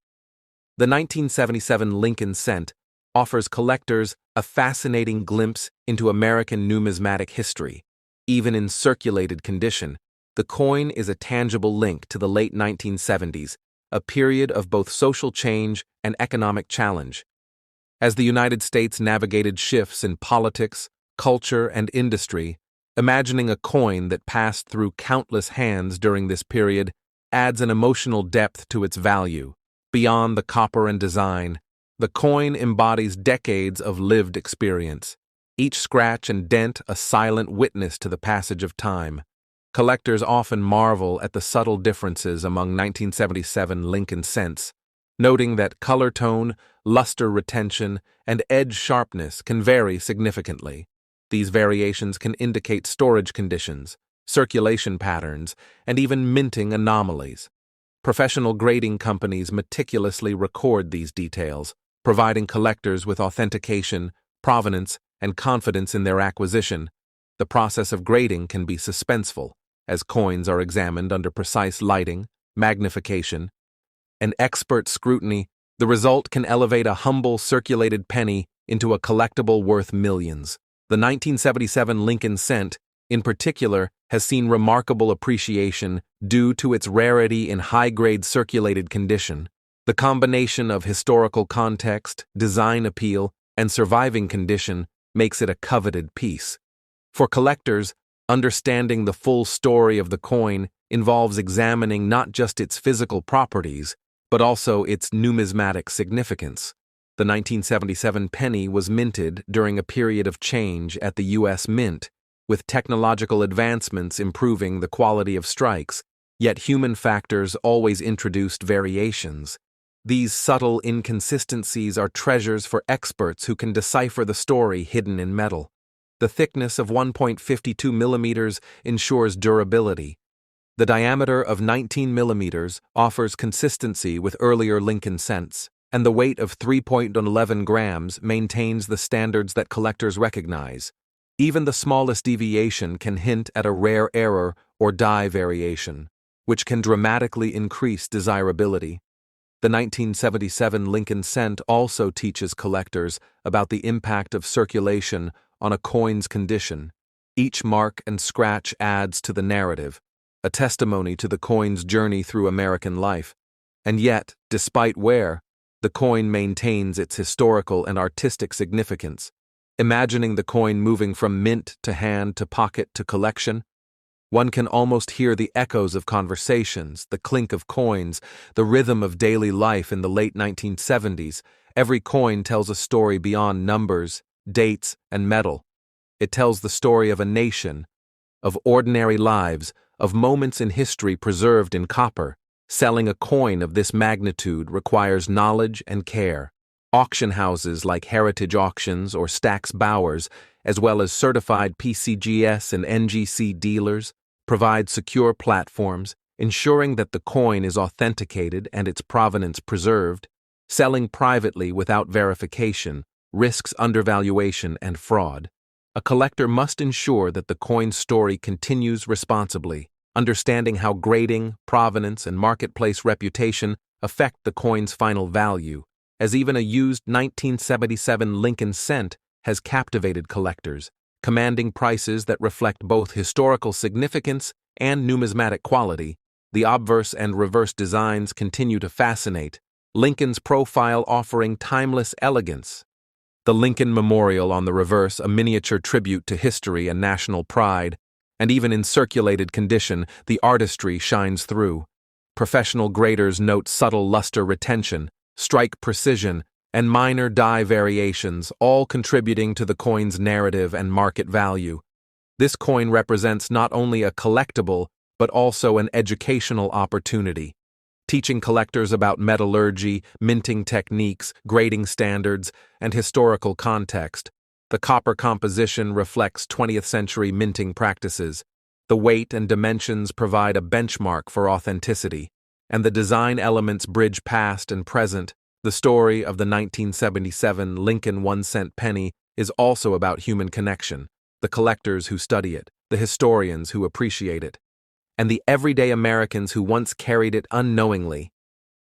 The 1977 Lincoln cent offers collectors a fascinating glimpse into American numismatic history. Even in circulated condition, the coin is a tangible link to the late 1970s, a period of both social change and economic challenge. As the United States navigated shifts in politics, culture, and industry, imagining a coin that passed through countless hands during this period adds an emotional depth to its value. Beyond the copper and design, the coin embodies decades of lived experience, each scratch and dent a silent witness to the passage of time. Collectors often marvel at the subtle differences among 1977 Lincoln cents, noting that color tone, luster retention, and edge sharpness can vary significantly. These variations can indicate storage conditions, circulation patterns, and even minting anomalies. Professional grading companies meticulously record these details, providing collectors with authentication, provenance, and confidence in their acquisition. The process of grading can be suspenseful, as coins are examined under precise lighting, magnification, and expert scrutiny. The result can elevate a humble circulated penny into a collectible worth millions. The 1977 Lincoln cent, in particular, has seen remarkable appreciation due to its rarity in high-grade circulated condition. The combination of historical context, design appeal, and surviving condition makes it a coveted piece. For collectors, understanding the full story of the coin involves examining not just its physical properties, but also its numismatic significance. The 1977 penny was minted during a period of change at the U.S. Mint, with technological advancements improving the quality of strikes, yet human factors always introduced variations. These subtle inconsistencies are treasures for experts who can decipher the story hidden in metal. The thickness of 1.52 millimeters ensures durability. The diameter of 19 millimeters offers consistency with earlier Lincoln cents, and the weight of 3.11 grams maintains the standards that collectors recognize. Even the smallest deviation can hint at a rare error or die variation, which can dramatically increase desirability. The 1977 Lincoln Cent also teaches collectors about the impact of circulation on a coin's condition. Each mark and scratch adds to the narrative, a testimony to the coin's journey through American life. And yet, despite wear, the coin maintains its historical and artistic significance. Imagining the coin moving from mint to hand to pocket to collection, one can almost hear the echoes of conversations, the clink of coins, the rhythm of daily life in the late 1970s. Every coin tells a story beyond numbers, dates, and metal. It tells the story of a nation, of ordinary lives, of moments in history preserved in copper. Selling a coin of this magnitude requires knowledge and care. Auction houses like Heritage Auctions or Stack's Bowers, as well as certified PCGS and NGC dealers, provide secure platforms, ensuring that the coin is authenticated and its provenance preserved. Selling privately without verification risks undervaluation and fraud. A collector must ensure that the coin's story continues responsibly, understanding how grading, provenance, and marketplace reputation affect the coin's final value, as even a used 1977 Lincoln Cent has captivated collectors, commanding prices that reflect both historical significance and numismatic quality. The obverse and reverse designs continue to fascinate, Lincoln's profile offering timeless elegance. The Lincoln Memorial on the reverse, a miniature tribute to history and national pride, and even in circulated condition, the artistry shines through. Professional graders note subtle luster retention, strike precision, and minor die variations, all contributing to the coin's narrative and market value. This coin represents not only a collectible, but also an educational opportunity, teaching collectors about metallurgy, minting techniques, grading standards, and historical context. The copper composition reflects 20th century minting practices. The weight and dimensions provide a benchmark for authenticity, and the design elements bridge past and present. The story of the 1977 Lincoln 1-cent penny is also about human connection, the collectors who study it, the historians who appreciate it, and the everyday Americans who once carried it unknowingly.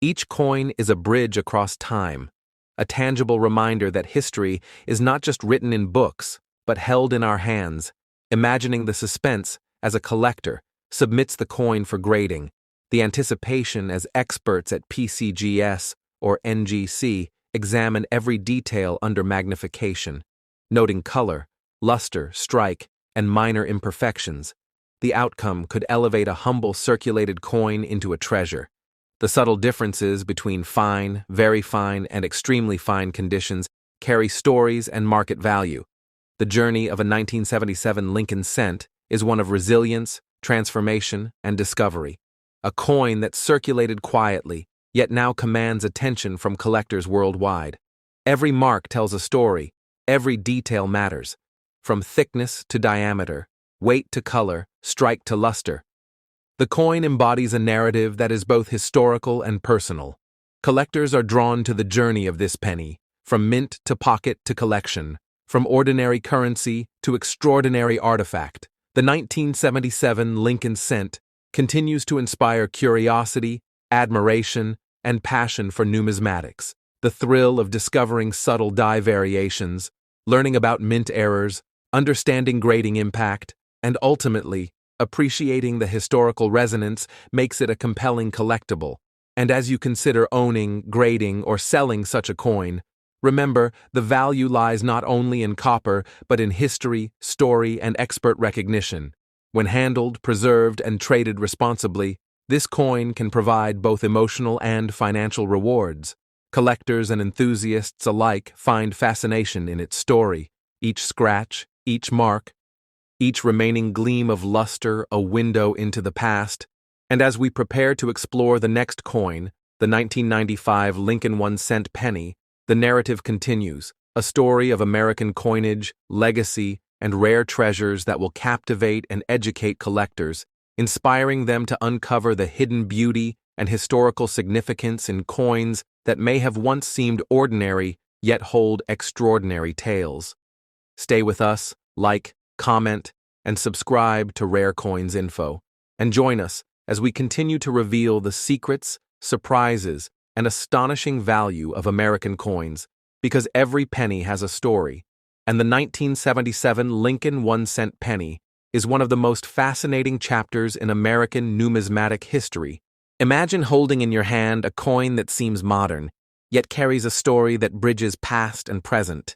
Each coin is a bridge across time, a tangible reminder that history is not just written in books, but held in our hands. Imagining the suspense as a collector submits the coin for grading, the anticipation as experts at PCGS or NGC examine every detail under magnification, noting color, luster, strike, and minor imperfections. The outcome could elevate a humble circulated coin into a treasure. The subtle differences between fine, very fine, and extremely fine conditions carry stories and market value. The journey of a 1977 Lincoln Cent is one of resilience, transformation, and discovery. A coin that circulated quietly, yet now commands attention from collectors worldwide. Every mark tells a story, every detail matters, from thickness to diameter, weight to color, strike to luster. The coin embodies a narrative that is both historical and personal. Collectors are drawn to the journey of this penny, from mint to pocket to collection, from ordinary currency to extraordinary artifact. The 1977 Lincoln Cent continues to inspire curiosity, admiration, and passion for numismatics. The thrill of discovering subtle die variations, learning about mint errors, understanding grading impact, and ultimately, appreciating the historical resonance makes it a compelling collectible. And as you consider owning, grading, or selling such a coin, remember, the value lies not only in copper, but in history, story, and expert recognition. When handled, preserved, and traded responsibly, this coin can provide both emotional and financial rewards. Collectors and enthusiasts alike find fascination in its story, each scratch, each mark, each remaining gleam of luster a window into the past. And as we prepare to explore the next coin, the 1995 Lincoln 1-cent penny, the narrative continues, a story of American coinage, legacy, and rare treasures that will captivate and educate collectors, inspiring them to uncover the hidden beauty and historical significance in coins that may have once seemed ordinary yet hold extraordinary tales. Stay with us, like, comment, and subscribe to Rare Coins Info, and join us as we continue to reveal the secrets, surprises, and astonishing value of American coins because every penny has a story, and the 1977 Lincoln 1 cent penny is one of the most fascinating chapters in American numismatic history. Imagine holding in your hand a coin that seems modern, yet carries a story that bridges past and present,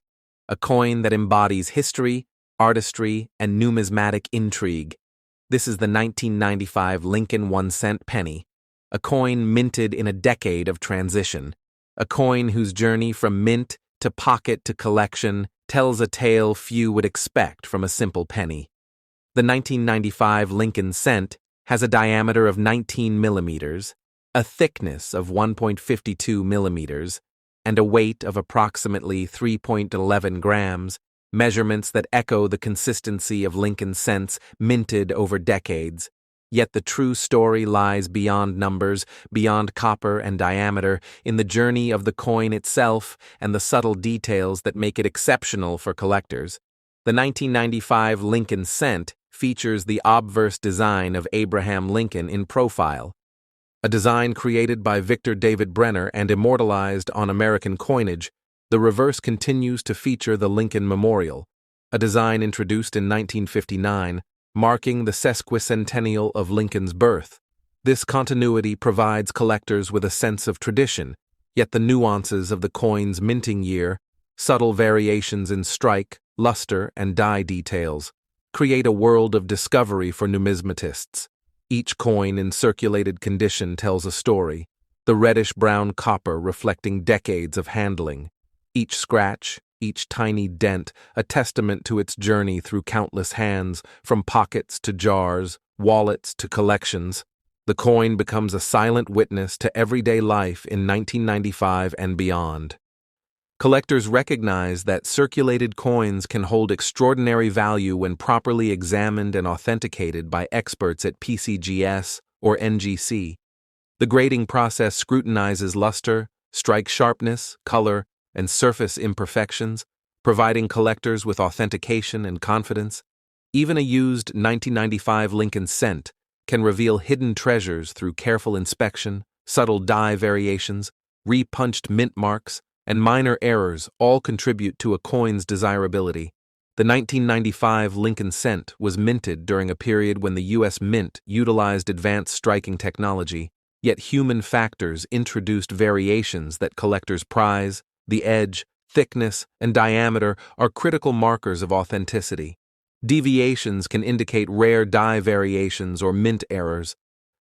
a coin that embodies history, artistry, and numismatic intrigue. This is the 1995 Lincoln 1 cent penny, a coin minted in a decade of transition, a coin whose journey from mint to pocket to collection tells a tale few would expect from a simple penny. The 1995 Lincoln cent has a diameter of 19 millimeters, a thickness of 1.52 millimeters, and a weight of approximately 3.11 grams, measurements that echo the consistency of Lincoln cents minted over decades. Yet the true story lies beyond numbers, beyond copper and diameter, in the journey of the coin itself and the subtle details that make it exceptional for collectors. The 1995 Lincoln cent features the obverse design of Abraham Lincoln in profile, a design created by Victor David Brenner and immortalized on American coinage. The reverse continues to feature the Lincoln Memorial, a design introduced in 1959, marking the sesquicentennial of Lincoln's birth. This continuity provides collectors with a sense of tradition, yet the nuances of the coin's minting year, subtle variations in strike, luster, and die details, create a world of discovery for numismatists. Each coin in circulated condition tells a story, the reddish-brown copper reflecting decades of handling. Each scratch, each tiny dent, a testament to its journey through countless hands, from pockets to jars, wallets to collections. The coin becomes a silent witness to everyday life in 1995 and beyond. Collectors recognize that circulated coins can hold extraordinary value when properly examined and authenticated by experts at PCGS or NGC. The grading process scrutinizes luster, strike sharpness, color, and surface imperfections, providing collectors with authentication and confidence. Even a used 1995 Lincoln cent can reveal hidden treasures through careful inspection, subtle die variations, repunched mint marks, and minor errors all contribute to a coin's desirability. The 1995 Lincoln cent was minted during a period when the U.S. Mint utilized advanced striking technology, yet human factors introduced variations that collectors prize. The edge, thickness, and diameter are critical markers of authenticity. Deviations can indicate rare die variations or mint errors.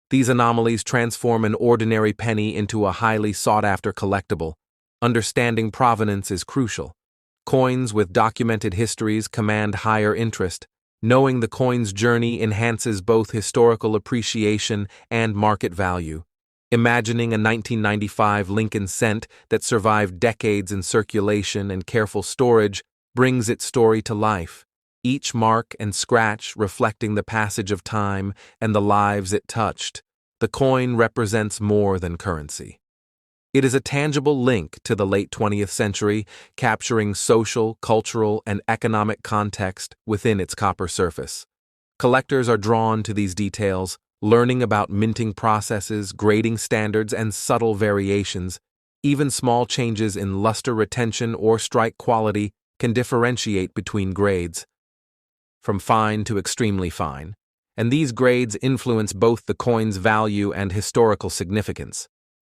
These anomalies transform an ordinary penny into a highly sought-after collectible. Understanding provenance is crucial. Coins with documented histories command higher interest. Knowing the coin's journey enhances both historical appreciation and market value. Imagining a 1995 Lincoln cent that survived decades in circulation and careful storage brings its story to life, each mark and scratch reflecting the passage of time and the lives it touched. The coin represents more than currency. It is a tangible link to the late 20th century, capturing social, cultural, and economic context within its copper surface. Collectors are drawn to these details, learning about minting processes, grading standards, and subtle variations. Even small changes in luster retention or strike quality can differentiate between grades, from fine to extremely fine, and these grades influence both the coin's value and historical significance.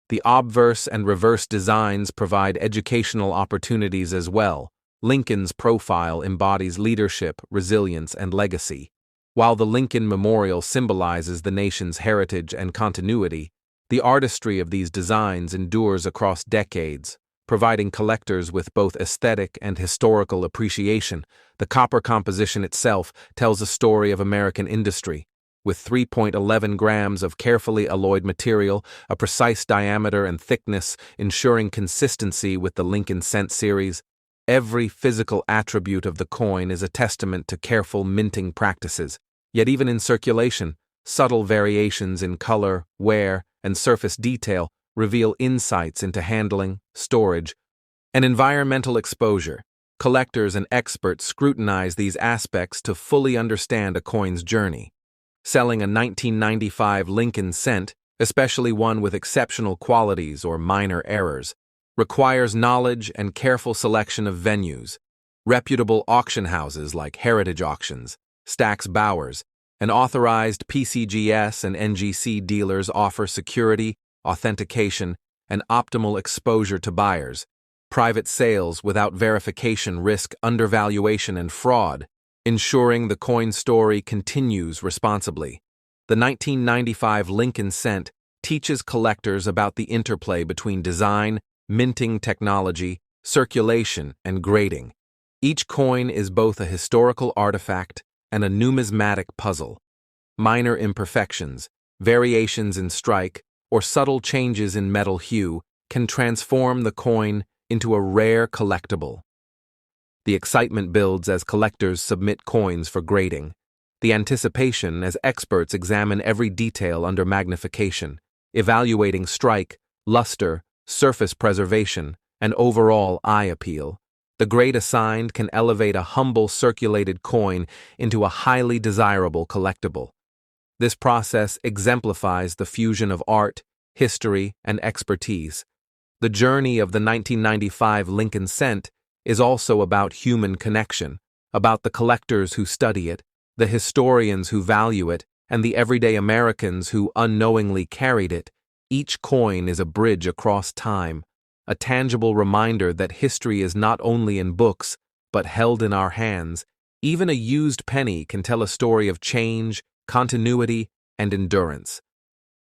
The obverse and reverse designs provide educational opportunities as well. Lincoln's profile embodies leadership, resilience, and legacy. While the Lincoln Memorial symbolizes the nation's heritage and continuity, the artistry of these designs endures across decades, providing collectors with both aesthetic and historical appreciation. The copper composition itself tells a story of American industry. With 3.11 grams of carefully alloyed material, a precise diameter and thickness ensuring consistency with the Lincoln cent series, every physical attribute of the coin is a testament to careful minting practices. Yet even in circulation, subtle variations in color, wear, and surface detail reveal insights into handling, storage, and environmental exposure. Collectors and experts scrutinize these aspects to fully understand a coin's journey. Selling a 1995 Lincoln cent especially one with exceptional qualities or minor errors, requires knowledge and careful selection of venues. Reputable auction houses like Heritage Auctions, Stack's Bowers, and authorized PCGS and NGC dealers offer security, authentication, and optimal exposure to buyers. Private sales without verification risk undervaluation and fraud, ensuring the coin story continues responsibly. The 1995 Lincoln Cent teaches collectors about the interplay between design, minting technology, circulation, and grading. Each coin is both a historical artifact and a numismatic puzzle. Minor imperfections, variations in strike, or subtle changes in metal hue can transform the coin into a rare collectible. The excitement builds as collectors submit coins for grading. The anticipation as experts examine every detail under magnification, evaluating strike, luster, surface preservation, and overall eye appeal. The grade assigned can elevate a humble circulated coin into a highly desirable collectible. This process exemplifies the fusion of art, history, and expertise. The journey of the 1995 Lincoln Cent is also about human connection, about the collectors who study it, the historians who value it, and the everyday Americans who unknowingly carried it. Each coin is a bridge across time, a tangible reminder that history is not only in books, but held in our hands. Even a used penny can tell a story of change, continuity, and endurance.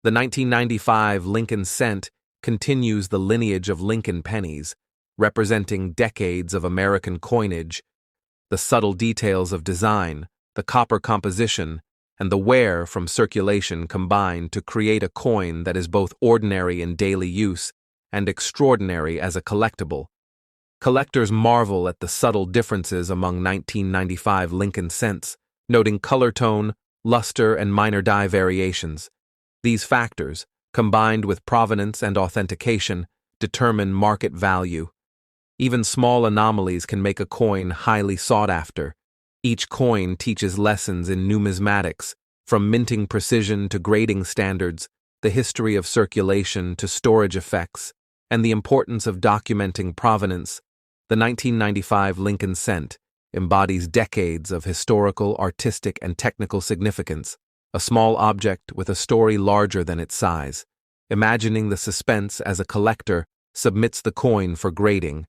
The 1995 Lincoln Cent continues the lineage of Lincoln pennies, representing decades of American coinage. The subtle details of design, the copper composition, and the wear from circulation combine to create a coin that is both ordinary in daily use and extraordinary as a collectible. Collectors marvel at the subtle differences among 1995 Lincoln Cents, noting color tone, luster, and minor die variations. These factors, combined with provenance and authentication, determine market value. Even small anomalies can make a coin highly sought after. Each coin teaches lessons in numismatics, from minting precision to grading standards, the history of circulation to storage effects, and the importance of documenting provenance. The 1995 Lincoln Cent embodies decades of historical, artistic, and technical significance, a small object with a story larger than its size. Imagining the suspense as a collector submits the coin for grading.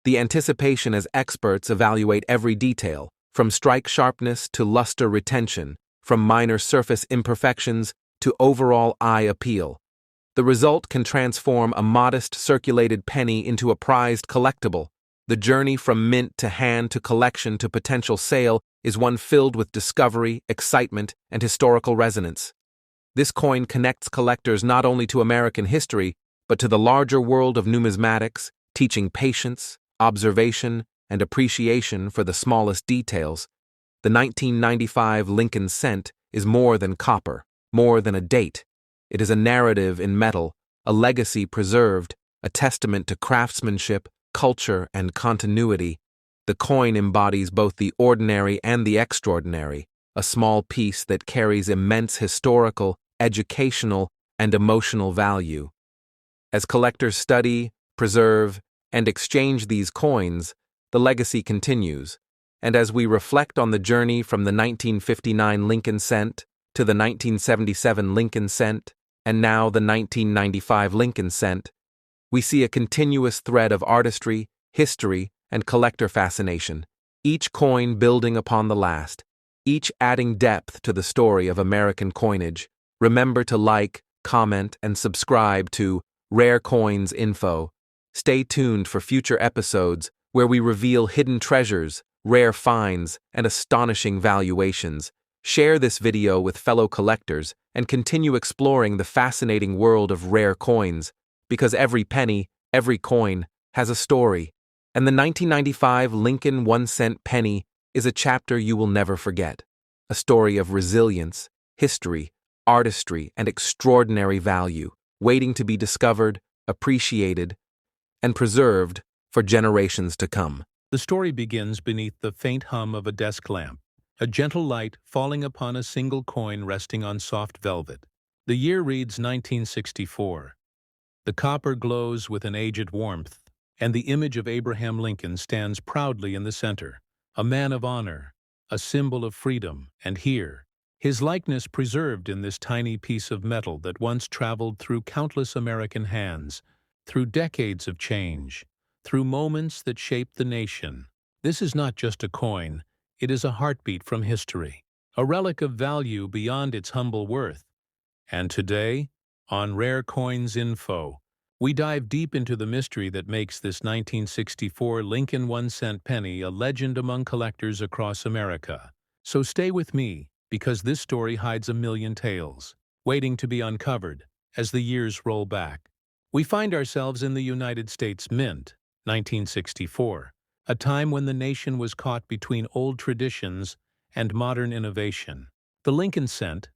The anticipation as experts evaluate every detail, from strike sharpness to luster retention, from minor surface imperfections to overall eye appeal. The result can transform a modest circulated penny into a prized collectible. The journey from mint to hand to collection to potential sale is one filled with discovery, excitement, and historical resonance. This coin connects collectors not only to American history, but to the larger world of numismatics, teaching patience, observation, and appreciation for the smallest details. The 1995 Lincoln Cent is more than copper, more than a date. It is a narrative in metal, a legacy preserved, a testament to craftsmanship, culture, and continuity. The coin embodies both the ordinary and the extraordinary, a small piece that carries immense historical, educational, and emotional value. As collectors study, preserve, and exchange these coins, the legacy continues, and as we reflect on the journey from the 1959 Lincoln Cent to the 1977 Lincoln Cent, and now the 1995 Lincoln Cent, we see a continuous thread of artistry, history, and collector fascination, each coin building upon the last, each adding depth to the story of American coinage. Remember to like, comment, and subscribe to Rare Coins Info. Stay tuned for future episodes where we reveal hidden treasures, rare finds, and astonishing valuations. Share this video with fellow collectors and continue exploring the fascinating world of rare coins, because every penny, every coin, has a story. And the 1995 Lincoln 1 cent penny is a chapter you will never forget. A story of resilience, history, artistry, and extraordinary value, waiting to be discovered, appreciated, and preserved for generations to come. The story begins beneath the faint hum of a desk lamp, a gentle light falling upon a single coin resting on soft velvet. The year reads 1964. The copper glows with an aged warmth, and the image of Abraham Lincoln stands proudly in the center, a man of honor, a symbol of freedom, and here, his likeness preserved in this tiny piece of metal that once traveled through countless American hands, through decades of change, through moments that shaped the nation. This is not just a coin, it is a heartbeat from history, a relic of value beyond its humble worth. And today, on Rare Coins Info, we dive deep into the mystery that makes this 1964 Lincoln 1-cent penny a legend among collectors across America. So stay with me, because this story hides a million tales, waiting to be uncovered as the years roll back. We find ourselves in the United States Mint, 1964, a time when the nation was caught between old traditions and modern innovation. The Lincoln cent,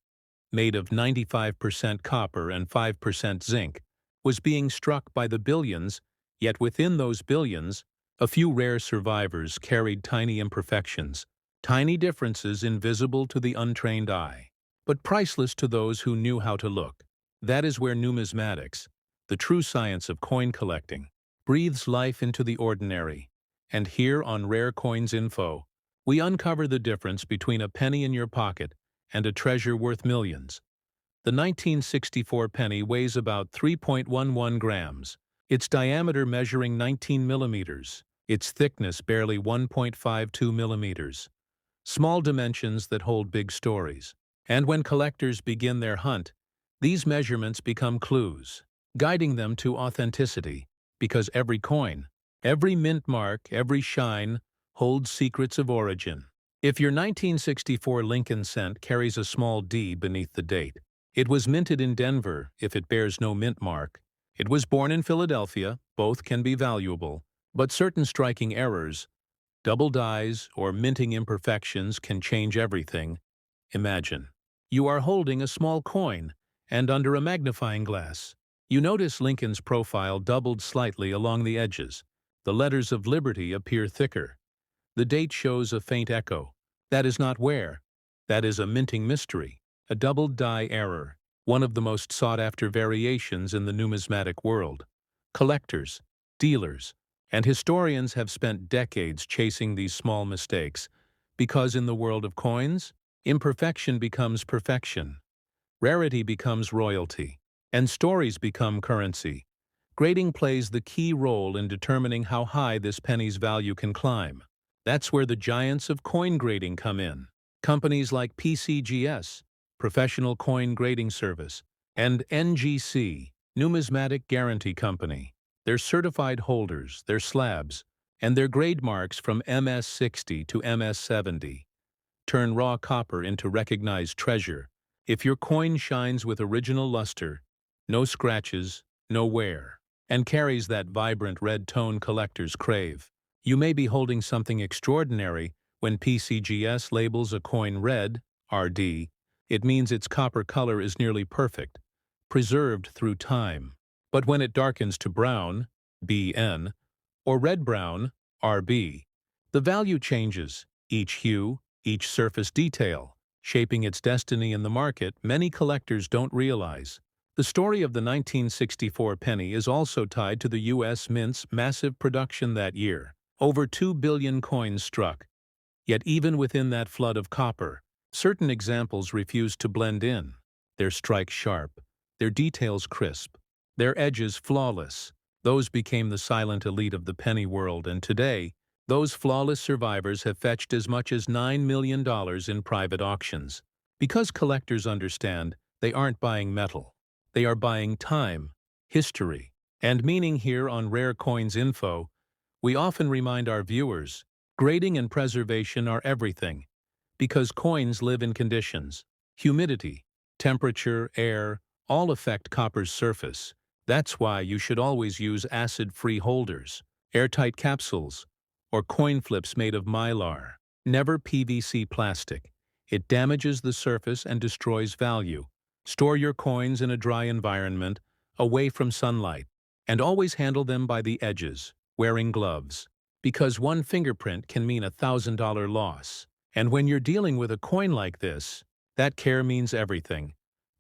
made of 95% copper and 5% zinc, was being struck by the billions, yet within those billions, a few rare survivors carried tiny imperfections, tiny differences invisible to the untrained eye, but priceless to those who knew how to look. That is where numismatics, the true science of coin collecting, breathes life into the ordinary. And here on Rare Coins Info, we uncover the difference between a penny in your pocket and a treasure worth millions. The 1964 penny weighs about 3.11 grams, its diameter measuring 19 millimeters, its thickness barely 1.52 millimeters. Small dimensions that hold big stories. And when collectors begin their hunt, these measurements become clues, guiding them to authenticity, because every coin, every mint mark, every shine, holds secrets of origin. If your 1964 Lincoln cent carries a small D beneath the date, it was minted in Denver if it bears no mint mark. It was born in Philadelphia, both can be valuable, but certain striking errors, double dies or minting imperfections can change everything. Imagine, you are holding a small coin, and under a magnifying glass, you notice Lincoln's profile doubled slightly along the edges. The letters of liberty appear thicker. The date shows a faint echo. That is not wear. That is a minting mystery, a doubled die error, one of the most sought-after variations in the numismatic world. Collectors, dealers, and historians have spent decades chasing these small mistakes, because in the world of coins, imperfection becomes perfection, rarity becomes royalty, and stories become currency. Grading plays the key role in determining how high this penny's value can climb. That's where the giants of coin grading come in. Companies like PCGS, Professional Coin Grading Service, and NGC, Numismatic Guarantee Company. They're certified holders, their slabs, and their grade marks from MS-60 to MS-70 turn raw copper into recognized treasure. If your coin shines with original luster, no scratches, no wear, and carries that vibrant red tone collectors crave, you may be holding something extraordinary. When PCGS labels a coin red, RD, it means its copper color is nearly perfect, preserved through time. But when it darkens to brown, BN, or red-brown, RB, the value changes, each hue, each surface detail, shaping its destiny in the market many collectors don't realize. The story of the 1964 penny is also tied to the U.S. Mint's massive production that year. Over 2 billion coins struck. Yet even within that flood of copper, certain examples refused to blend in. Their strikes sharp, their details crisp, their edges flawless. Those became the silent elite of the penny world, and today, those flawless survivors have fetched as much as $9 million in private auctions. Because collectors understand, they aren't buying metal. They are buying time, history, and meaning. Here on Rare Coins Info, we often remind our viewers, grading and preservation are everything, because coins live in conditions. Humidity, temperature, air, all affect copper's surface. That's why you should always use acid-free holders, airtight capsules, or coin flips made of mylar. Never PVC plastic. It damages the surface and destroys value. Store your coins in a dry environment, away from sunlight, and always handle them by the edges, wearing gloves, because one fingerprint can mean $1,000 loss. And when you're dealing with a coin like this, that care means everything.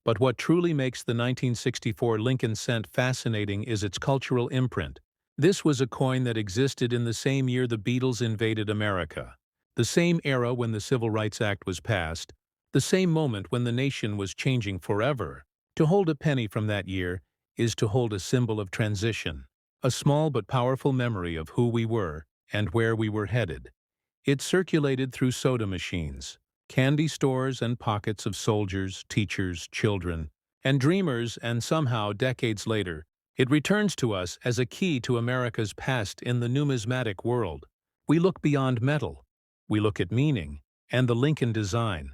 But what truly makes the 1964 Lincoln cent fascinating is its cultural imprint. This was a coin that existed in the same year the Beatles invaded America, the same era when the Civil Rights Act was passed, the same moment when the nation was changing forever. To hold a penny from that year is to hold a symbol of transition, a small but powerful memory of who we were and where we were headed. It circulated through soda machines, candy stores, and pockets of soldiers, teachers, children, and dreamers, and somehow, decades later, it returns to us as a key to America's past in the numismatic world. We look beyond metal. We look at meaning, and the Lincoln design,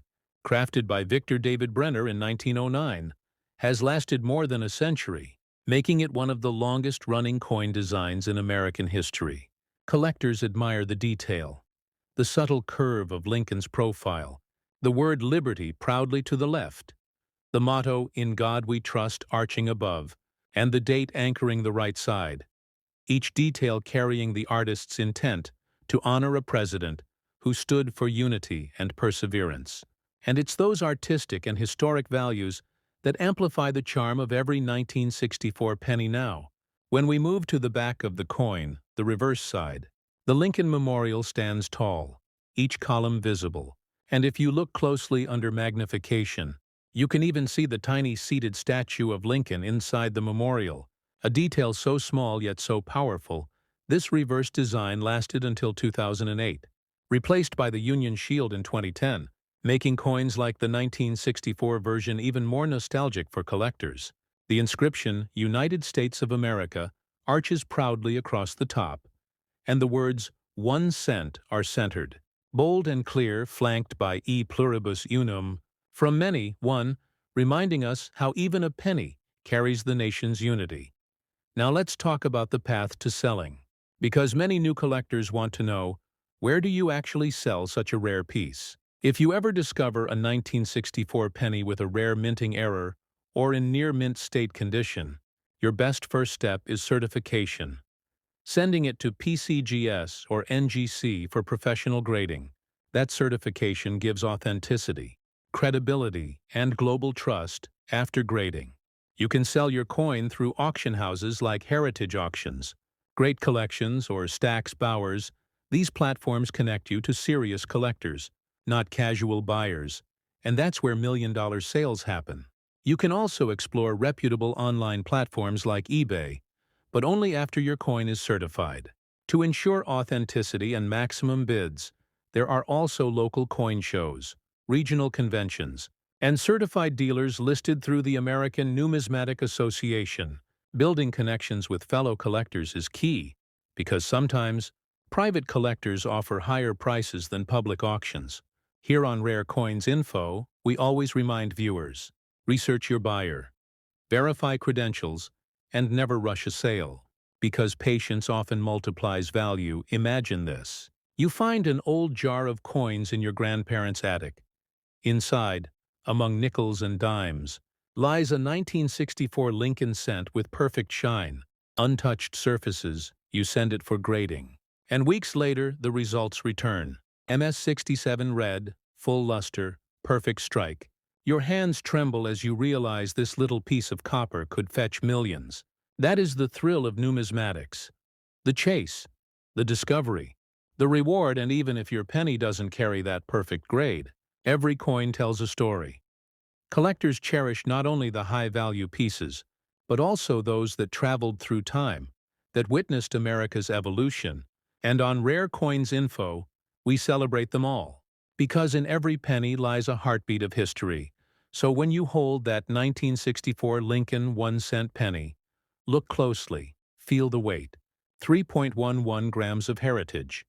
crafted by Victor David Brenner in 1909, has lasted more than a century, making it one of the longest-running coin designs in American history. Collectors admire the detail, the subtle curve of Lincoln's profile, the word liberty proudly to the left, the motto, "In God We Trust," arching above, and the date anchoring the right side, each detail carrying the artist's intent to honor a president who stood for unity and perseverance. And it's those artistic and historic values that amplify the charm of every 1964 penny now. When we move to the back of the coin, the reverse side, the Lincoln Memorial stands tall, each column visible, and if you look closely under magnification, you can even see the tiny seated statue of Lincoln inside the memorial, a detail so small yet so powerful. This reverse design lasted until 2008, replaced by the Union Shield in 2010, making coins like the 1964 version even more nostalgic for collectors. The inscription, "United States of America," arches proudly across the top, and the words 1 cent are centered, bold and clear, flanked by E pluribus unum, from many, one, reminding us how even a penny carries the nation's unity. Now let's talk about the path to selling, because many new collectors want to know, where do you actually sell such a rare piece? If you ever discover a 1964 penny with a rare minting error or in near-mint state condition, your best first step is certification. Sending it to PCGS or NGC for professional grading. That certification gives authenticity, credibility, and global trust after grading. You can sell your coin through auction houses like Heritage Auctions, Great Collections, or Stax Bowers. These platforms connect you to serious collectors, not casual buyers, and that's where million-dollar sales happen. You can also explore reputable online platforms like eBay, but only after your coin is certified. To ensure authenticity and maximum bids, there are also local coin shows, regional conventions, and certified dealers listed through the American Numismatic Association. Building connections with fellow collectors is key, because sometimes private collectors offer higher prices than public auctions. Here on Rare Coins Info, we always remind viewers, research your buyer, verify credentials, and never rush a sale. Because patience often multiplies value, imagine this. You find an old jar of coins in your grandparents' attic. Inside, among nickels and dimes, lies a 1964 Lincoln cent with perfect shine, untouched surfaces. You send it for grading. And weeks later, the results return. MS-67 red, full luster, perfect strike. Your hands tremble as you realize this little piece of copper could fetch millions. That is the thrill of numismatics. The chase, the discovery, the reward, and even if your penny doesn't carry that perfect grade, every coin tells a story. Collectors cherish not only the high-value pieces, but also those that traveled through time, that witnessed America's evolution. And on Rare Coins Info, we celebrate them all, because in every penny lies a heartbeat of history. So when you hold that 1964 Lincoln 1 cent penny, look closely, feel the weight. 3.11 grams of heritage,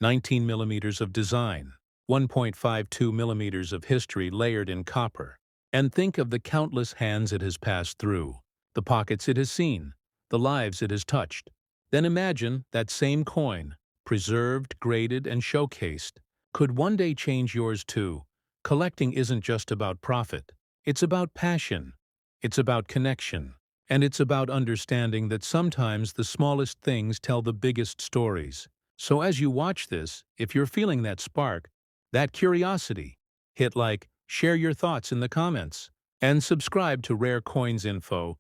19 millimeters of design, 1.52 millimeters of history layered in copper. And think of the countless hands it has passed through, the pockets it has seen, the lives it has touched. Then imagine that same coin, preserved, graded, and showcased, could one day change yours too. Collecting isn't just about profit. It's about passion. It's about connection. And it's about understanding that sometimes the smallest things tell the biggest stories. So as you watch this, if you're feeling that spark, that curiosity, hit like, share your thoughts in the comments. And subscribe to Rare Coins Info,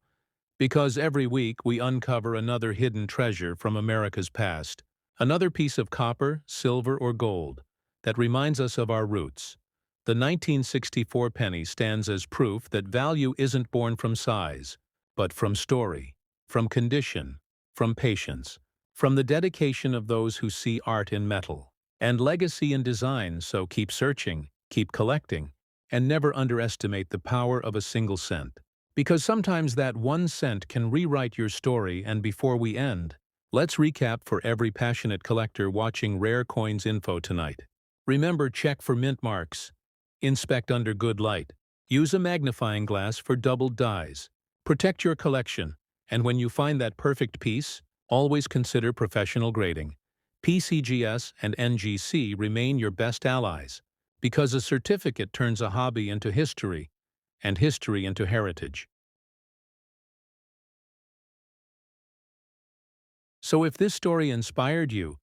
because every week we uncover another hidden treasure from America's past, another piece of copper, silver, or gold that reminds us of our roots. The 1964 penny stands as proof that value isn't born from size, but from story, from condition, from patience, from the dedication of those who see art in metal, and legacy in design. So keep searching, keep collecting, and never underestimate the power of a single cent. Because sometimes that 1 cent can rewrite your story. And before we end, let's recap for every passionate collector watching Rare Coins Info tonight. Remember, check for mint marks. Inspect under good light. Use a magnifying glass for doubled dies. Protect your collection, and when you find that perfect piece, always consider professional grading. PCGS and NGC remain your best allies, because a certificate turns a hobby into history, and history into heritage. So if this story inspired you,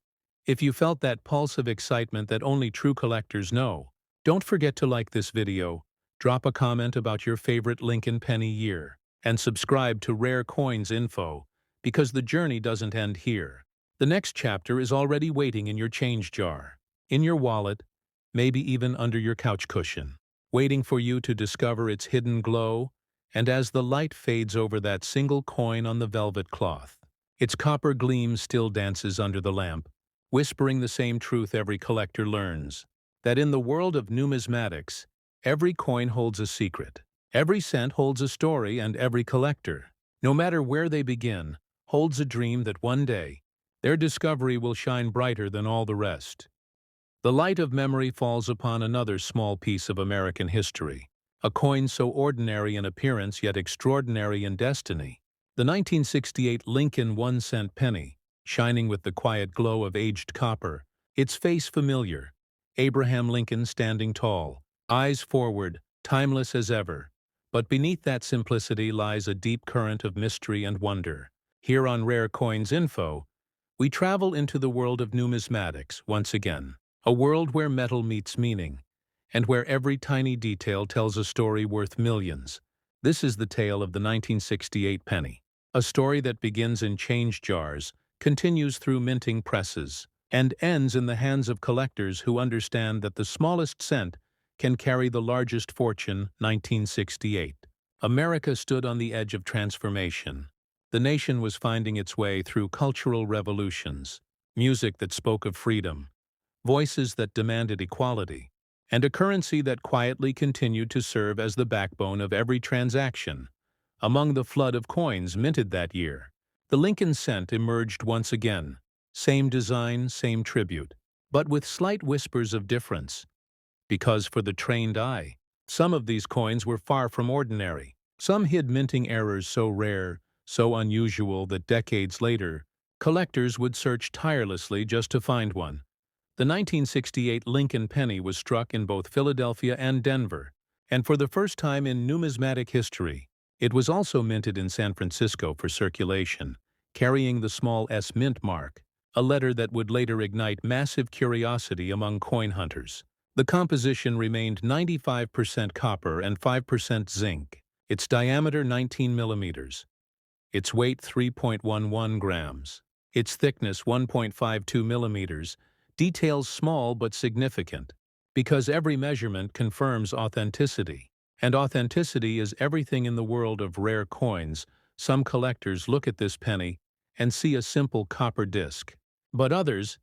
if you felt that pulse of excitement that only true collectors know, don't forget to like this video, drop a comment about your favorite Lincoln penny year, and subscribe to Rare Coins Info, because the journey doesn't end here. The next chapter is already waiting in your change jar, in your wallet, maybe even under your couch cushion, waiting for you to discover its hidden glow. And as the light fades over that single coin on the velvet cloth, its copper gleam still dances under the lamp, whispering the same truth every collector learns, that in the world of numismatics, every coin holds a secret, every cent holds a story, and every collector, no matter where they begin, holds a dream that one day, their discovery will shine brighter than all the rest. The light of memory falls upon another small piece of American history, a coin so ordinary in appearance yet extraordinary in destiny. The 1968 Lincoln 1 cent penny, shining with the quiet glow of aged copper, its face familiar, Abraham Lincoln standing tall, eyes forward, timeless as ever. But beneath that simplicity lies a deep current of mystery and wonder. Here on Rare Coins Info, we travel into the world of numismatics once again, a world where metal meets meaning, and where every tiny detail tells a story worth millions. This is the tale of the 1968 penny, a story that begins in change jars, continues through minting presses, and ends in the hands of collectors who understand that the smallest cent can carry the largest fortune. 1968. America stood on the edge of transformation. The nation was finding its way through cultural revolutions, music that spoke of freedom, voices that demanded equality, and a currency that quietly continued to serve as the backbone of every transaction. Among the flood of coins minted that year, the Lincoln cent emerged once again, same design, same tribute, but with slight whispers of difference. Because for the trained eye, some of these coins were far from ordinary. Some hid minting errors so rare, so unusual that decades later, collectors would search tirelessly just to find one. The 1968 Lincoln penny was struck in both Philadelphia and Denver, and for the first time in numismatic history, it was also minted in San Francisco for circulation, carrying the small S mint mark, a letter that would later ignite massive curiosity among coin hunters. The composition remained 95% copper and 5% zinc, its diameter 19 millimeters, its weight 3.11 grams, its thickness 1.52 millimeters, details small but significant, because every measurement confirms authenticity. And authenticity is everything in the world of rare coins. Some collectors look at this penny and see a simple copper disc. But others,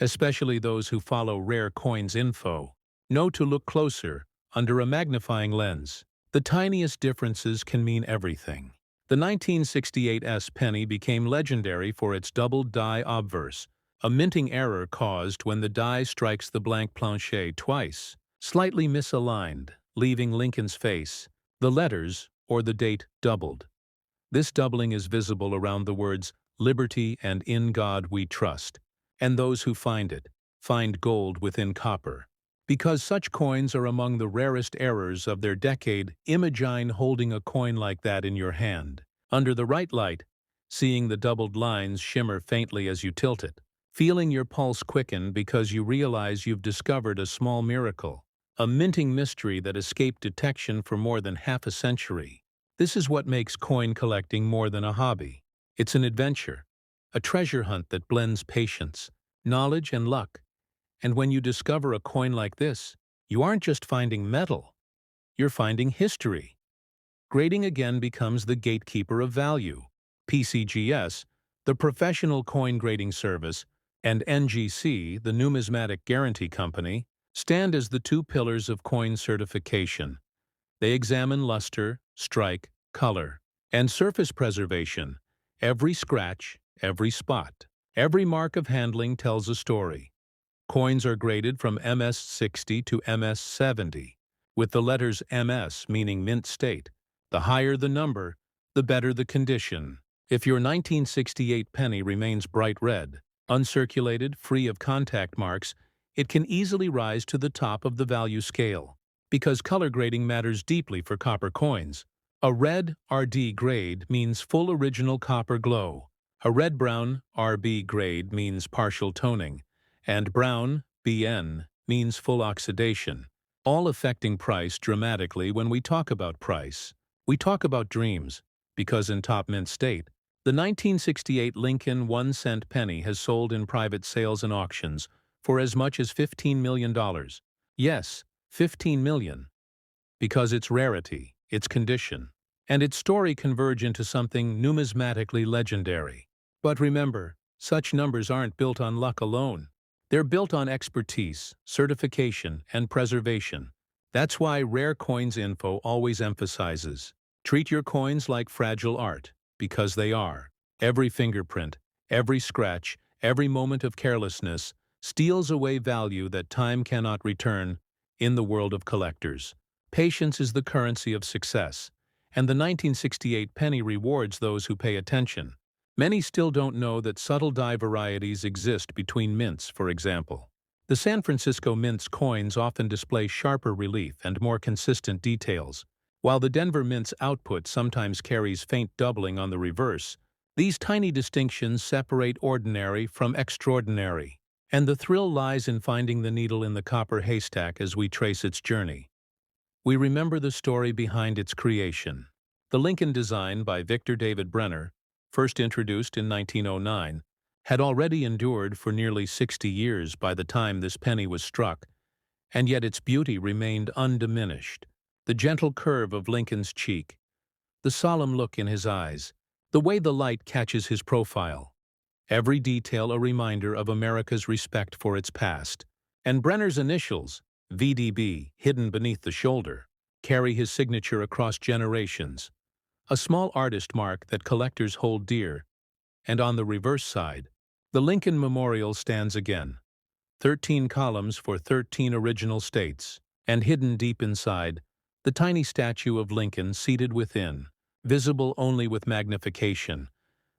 especially those who follow Rare Coins Info, know to look closer, under a magnifying lens. The tiniest differences can mean everything. The 1968 S penny became legendary for its doubled die obverse, a minting error caused when the die strikes the blank planche twice, slightly misaligned, leaving Lincoln's face, the letters, or the date doubled. This doubling is visible around the words "Liberty" and "In God We Trust," and those who find it find gold within copper. Because such coins are among the rarest errors of their decade, imagine holding a coin like that in your hand, under the right light, seeing the doubled lines shimmer faintly as you tilt it, feeling your pulse quicken because you realize you've discovered a small miracle, a minting mystery that escaped detection for more than half a century. This is what makes coin collecting more than a hobby. It's an adventure, a treasure hunt that blends patience, knowledge, and luck. And when you discover a coin like this, you aren't just finding metal, you're finding history. Grading again becomes the gatekeeper of value. PCGS, the Professional Coin Grading Service, and NGC, the Numismatic Guarantee Company, stand as the two pillars of coin certification. They examine luster, strike, color, and surface preservation. Every scratch, every spot, every mark of handling tells a story. Coins are graded from MS-60 to MS-70, with the letters MS meaning mint state. The higher the number, the better the condition. If your 1968 penny remains bright red, uncirculated, free of contact marks, it can easily rise to the top of the value scale. Because color grading matters deeply for copper coins, a red RD grade means full original copper glow. A red-brown RB grade means partial toning, and brown BN means full oxidation, all affecting price dramatically. When we talk about price, we talk about dreams, because in top mint state, the 1968 Lincoln 1 cent penny has sold in private sales and auctions for as much as $15 million. Yes, $15 million. Because its rarity, its condition, and its story converge into something numismatically legendary. But remember, such numbers aren't built on luck alone. They're built on expertise, certification, and preservation. That's why Rare Coins Info always emphasizes, treat your coins like fragile art, because they are. Every fingerprint, every scratch, every moment of carelessness steals away value that time cannot return. In the world of collectors, patience is the currency of success, and the 1968 penny rewards those who pay attention. Many still don't know that subtle die varieties exist between mints, for example. The San Francisco Mint's coins often display sharper relief and more consistent details, while the Denver Mint's output sometimes carries faint doubling on the reverse. These tiny distinctions separate ordinary from extraordinary, and the thrill lies in finding the needle in the copper haystack as we trace its journey. We remember the story behind its creation. The Lincoln design by Victor David Brenner, first introduced in 1909, had already endured for nearly 60 years by the time this penny was struck, and yet its beauty remained undiminished. The gentle curve of Lincoln's cheek, the solemn look in his eyes, the way the light catches his profile. Every detail a reminder of America's respect for its past. And Brenner's initials, VDB, hidden beneath the shoulder, carry his signature across generations. A small artist mark that collectors hold dear. And on the reverse side, the Lincoln Memorial stands again. 13 columns for 13 original states, and hidden deep inside, the tiny statue of Lincoln seated within, visible only with magnification,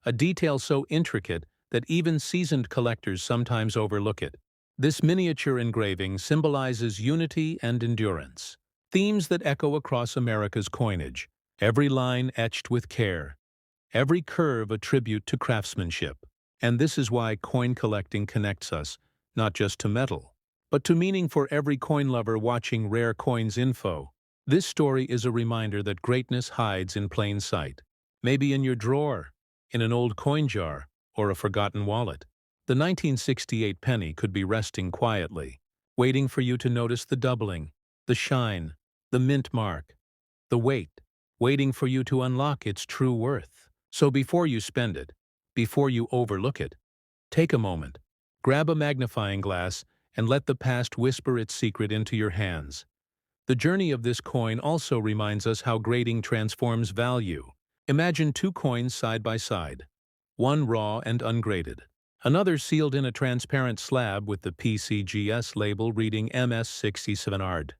a detail so intricate that even seasoned collectors sometimes overlook it. This miniature engraving symbolizes unity and endurance, themes that echo across America's coinage, every line etched with care, every curve a tribute to craftsmanship. And this is why coin collecting connects us, not just to metal, but to meaning. For every coin lover watching Rare Coins Info, this story is a reminder that greatness hides in plain sight. Maybe in your drawer, in an old coin jar, or a forgotten wallet. The 1968 penny could be resting quietly, waiting for you to notice the doubling, the shine, the mint mark, the weight, waiting for you to unlock its true worth. So before you spend it, before you overlook it, take a moment, grab a magnifying glass, and let the past whisper its secret into your hands. The journey of this coin also reminds us how grading transforms value. Imagine two coins side by side, one raw and ungraded, another sealed in a transparent slab with the PCGS label reading MS-67 ARD.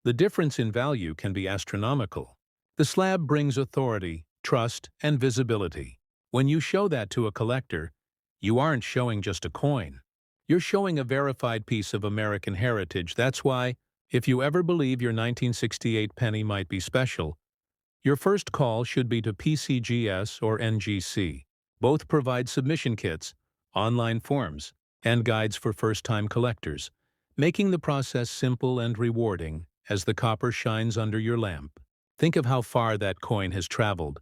The difference in value can be astronomical. The slab brings authority, trust, and visibility. When you show that to a collector, you aren't showing just a coin. You're showing a verified piece of American heritage. That's why, if you ever believe your 1968 penny might be special, your first call should be to PCGS or NGC. Both provide submission kits, online forms, and guides for first-time collectors, making the process simple and rewarding. as the copper shines under your lamp. Think of how far that coin has traveled,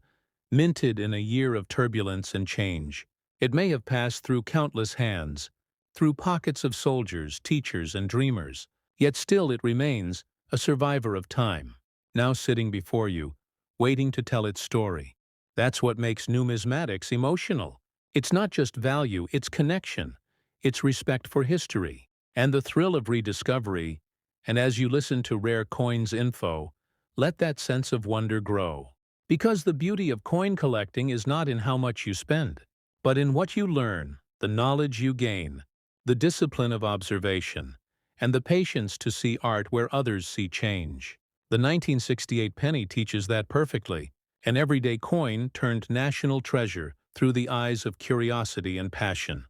minted in a year of turbulence and change. It may have passed through countless hands, through pockets of soldiers, teachers, and dreamers, yet still it remains a survivor of time, now sitting before you, waiting to tell its story. That's what makes numismatics emotional. It's not just value, it's connection, it's respect for history, and the thrill of rediscovery. And as you listen to Rare Coins info, let that sense of wonder grow. Because the beauty of coin collecting is not in how much you spend, but in what you learn, the knowledge you gain, the discipline of observation, and the patience to see art where others see change. The 1968 penny teaches that perfectly, an everyday coin turned national treasure through the eyes of curiosity and passion.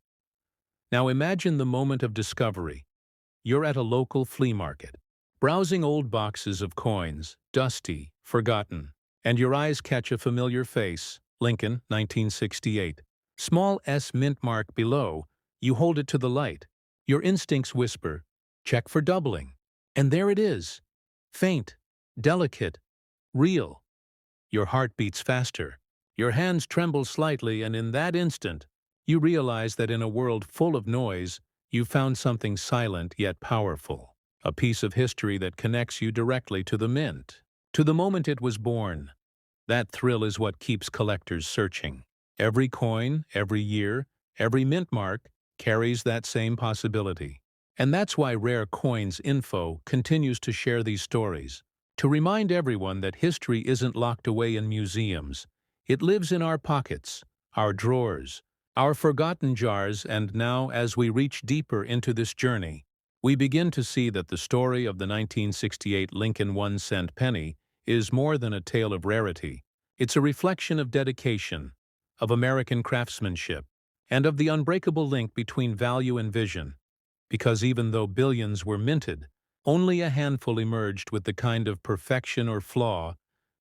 Now imagine the moment of discovery. You're at a local flea market, browsing old boxes of coins, dusty, forgotten, and your eyes catch a familiar face, Lincoln, 1968. Small S mint mark below, you hold it to the light. Your instincts whisper, check for doubling. And there it is. Faint, delicate, real. Your heart beats faster. Your hands tremble slightly, and in that instant, you realize that in a world full of noise, you found something silent yet powerful. A piece of history that connects you directly to the mint, to the moment it was born. That thrill is what keeps collectors searching. Every coin, every year, every mint mark carries that same possibility. And that's why Rare Coins Info continues to share these stories, to remind everyone that history isn't locked away in museums. It lives in our pockets, our drawers, our forgotten jars, and now, as we reach deeper into this journey, we begin to see that the story of the 1968 Lincoln 1 cent penny is more than a tale of rarity. It's a reflection of dedication, of American craftsmanship, and of the unbreakable link between value and vision. Because even though billions were minted, only a handful emerged with the kind of perfection or flaw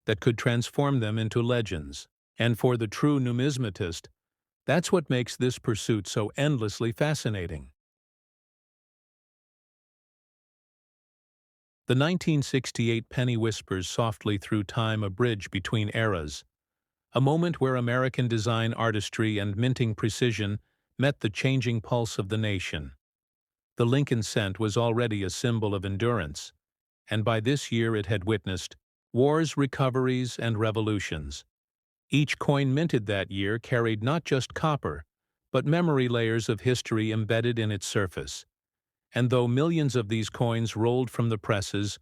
that could transform them into legends. And for the true numismatist, that's what makes this pursuit so endlessly fascinating. The 1968 penny whispers softly through time, a bridge between eras, a moment where American design artistry and minting precision met the changing pulse of the nation. The Lincoln cent was already a symbol of endurance, and by this year it had witnessed wars, recoveries, and revolutions. Each coin minted that year carried not just copper, but memory layers of history embedded in its surface. And though millions of these coins rolled from the presses,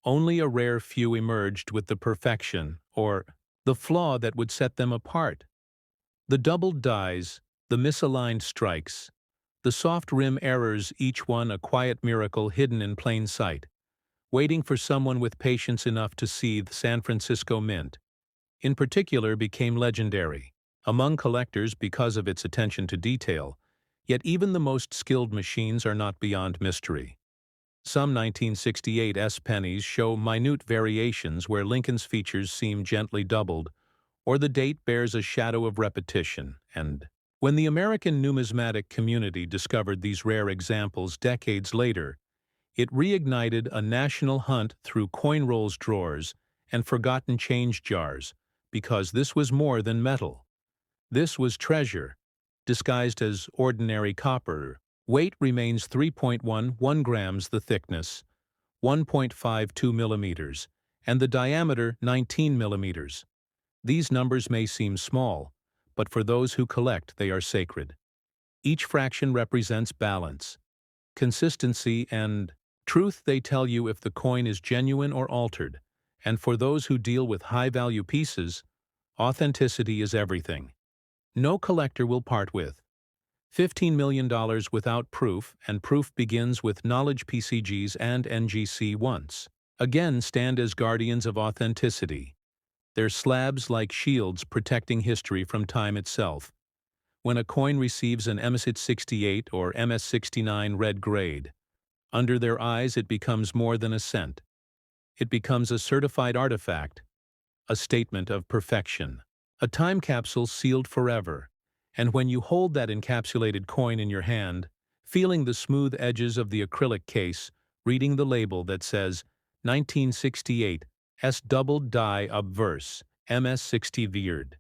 only a rare few emerged with the perfection, or the flaw that would set them apart. The doubled dies, the misaligned strikes, the soft rim errors, each one a quiet miracle hidden in plain sight, waiting for someone with patience enough to see. The San Francisco Mint, in particular, became legendary among collectors because of its attention to detail, yet even the most skilled machines are not beyond mystery. Some 1968 S pennies show minute variations where Lincoln's features seem gently doubled, or the date bears a shadow of repetition, and when the American numismatic community discovered these rare examples decades later, it reignited a national hunt through coin rolls drawers and forgotten change jars, because this was more than metal. This was treasure, disguised as ordinary copper. Weight remains 3.11 grams, the thickness 1.52 millimeters, and the diameter 19 millimeters. These numbers may seem small, but for those who collect, they are sacred. Each fraction represents balance, consistency, and truth. They tell you if the coin is genuine or altered, and for those who deal with high-value pieces, authenticity is everything. No collector will part with $15 million without proof, and proof begins with knowledge. PCGs and NGC once again stand as guardians of authenticity, their slabs like shields protecting history from time itself. When a coin receives an MS-68 or MS-69 red grade, under their eyes it becomes more than a cent. It becomes a certified artifact, a statement of perfection, a time capsule sealed forever. And when you hold that encapsulated coin in your hand, feeling the smooth edges of the acrylic case, reading the label that says, 1968, S doubled die obverse, MS 60 veered.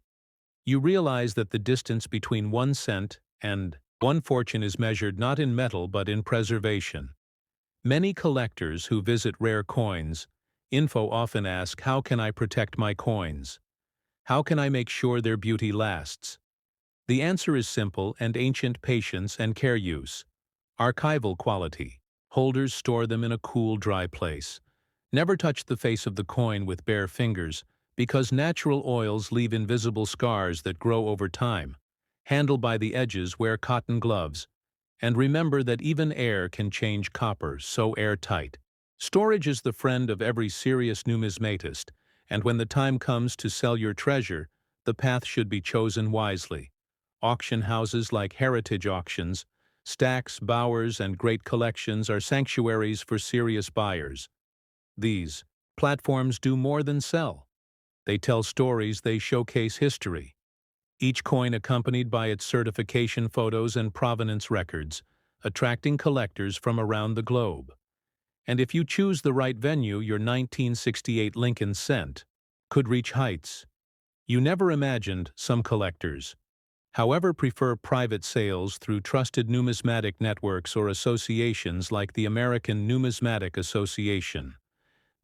You realize that the distance between 1 cent and one fortune is measured not in metal but in preservation. Many collectors who visit rare coins, info often ask, how can I protect my coins? How can I make sure their beauty lasts? The answer is simple and ancient: patience and care use. Archival quality. Holders store them in a cool, dry place. Never touch the face of the coin with bare fingers, because natural oils leave invisible scars that grow over time. Handle by the edges, wear cotton gloves. And remember that even air can change copper, so airtight. Storage is the friend of every serious numismatist, and when the time comes to sell your treasure, the path should be chosen wisely. Auction houses like heritage auctions, Stacks, Bowers, and Great Collections are sanctuaries for serious buyers. These platforms do more than sell. They tell stories, they showcase history. Each coin accompanied by its certification photos and provenance records, attracting collectors from around the globe. And if you choose the right venue, your 1968 Lincoln Cent could reach heights you never imagined. Some collectors, however, prefer private sales through trusted numismatic networks or associations like the American Numismatic Association.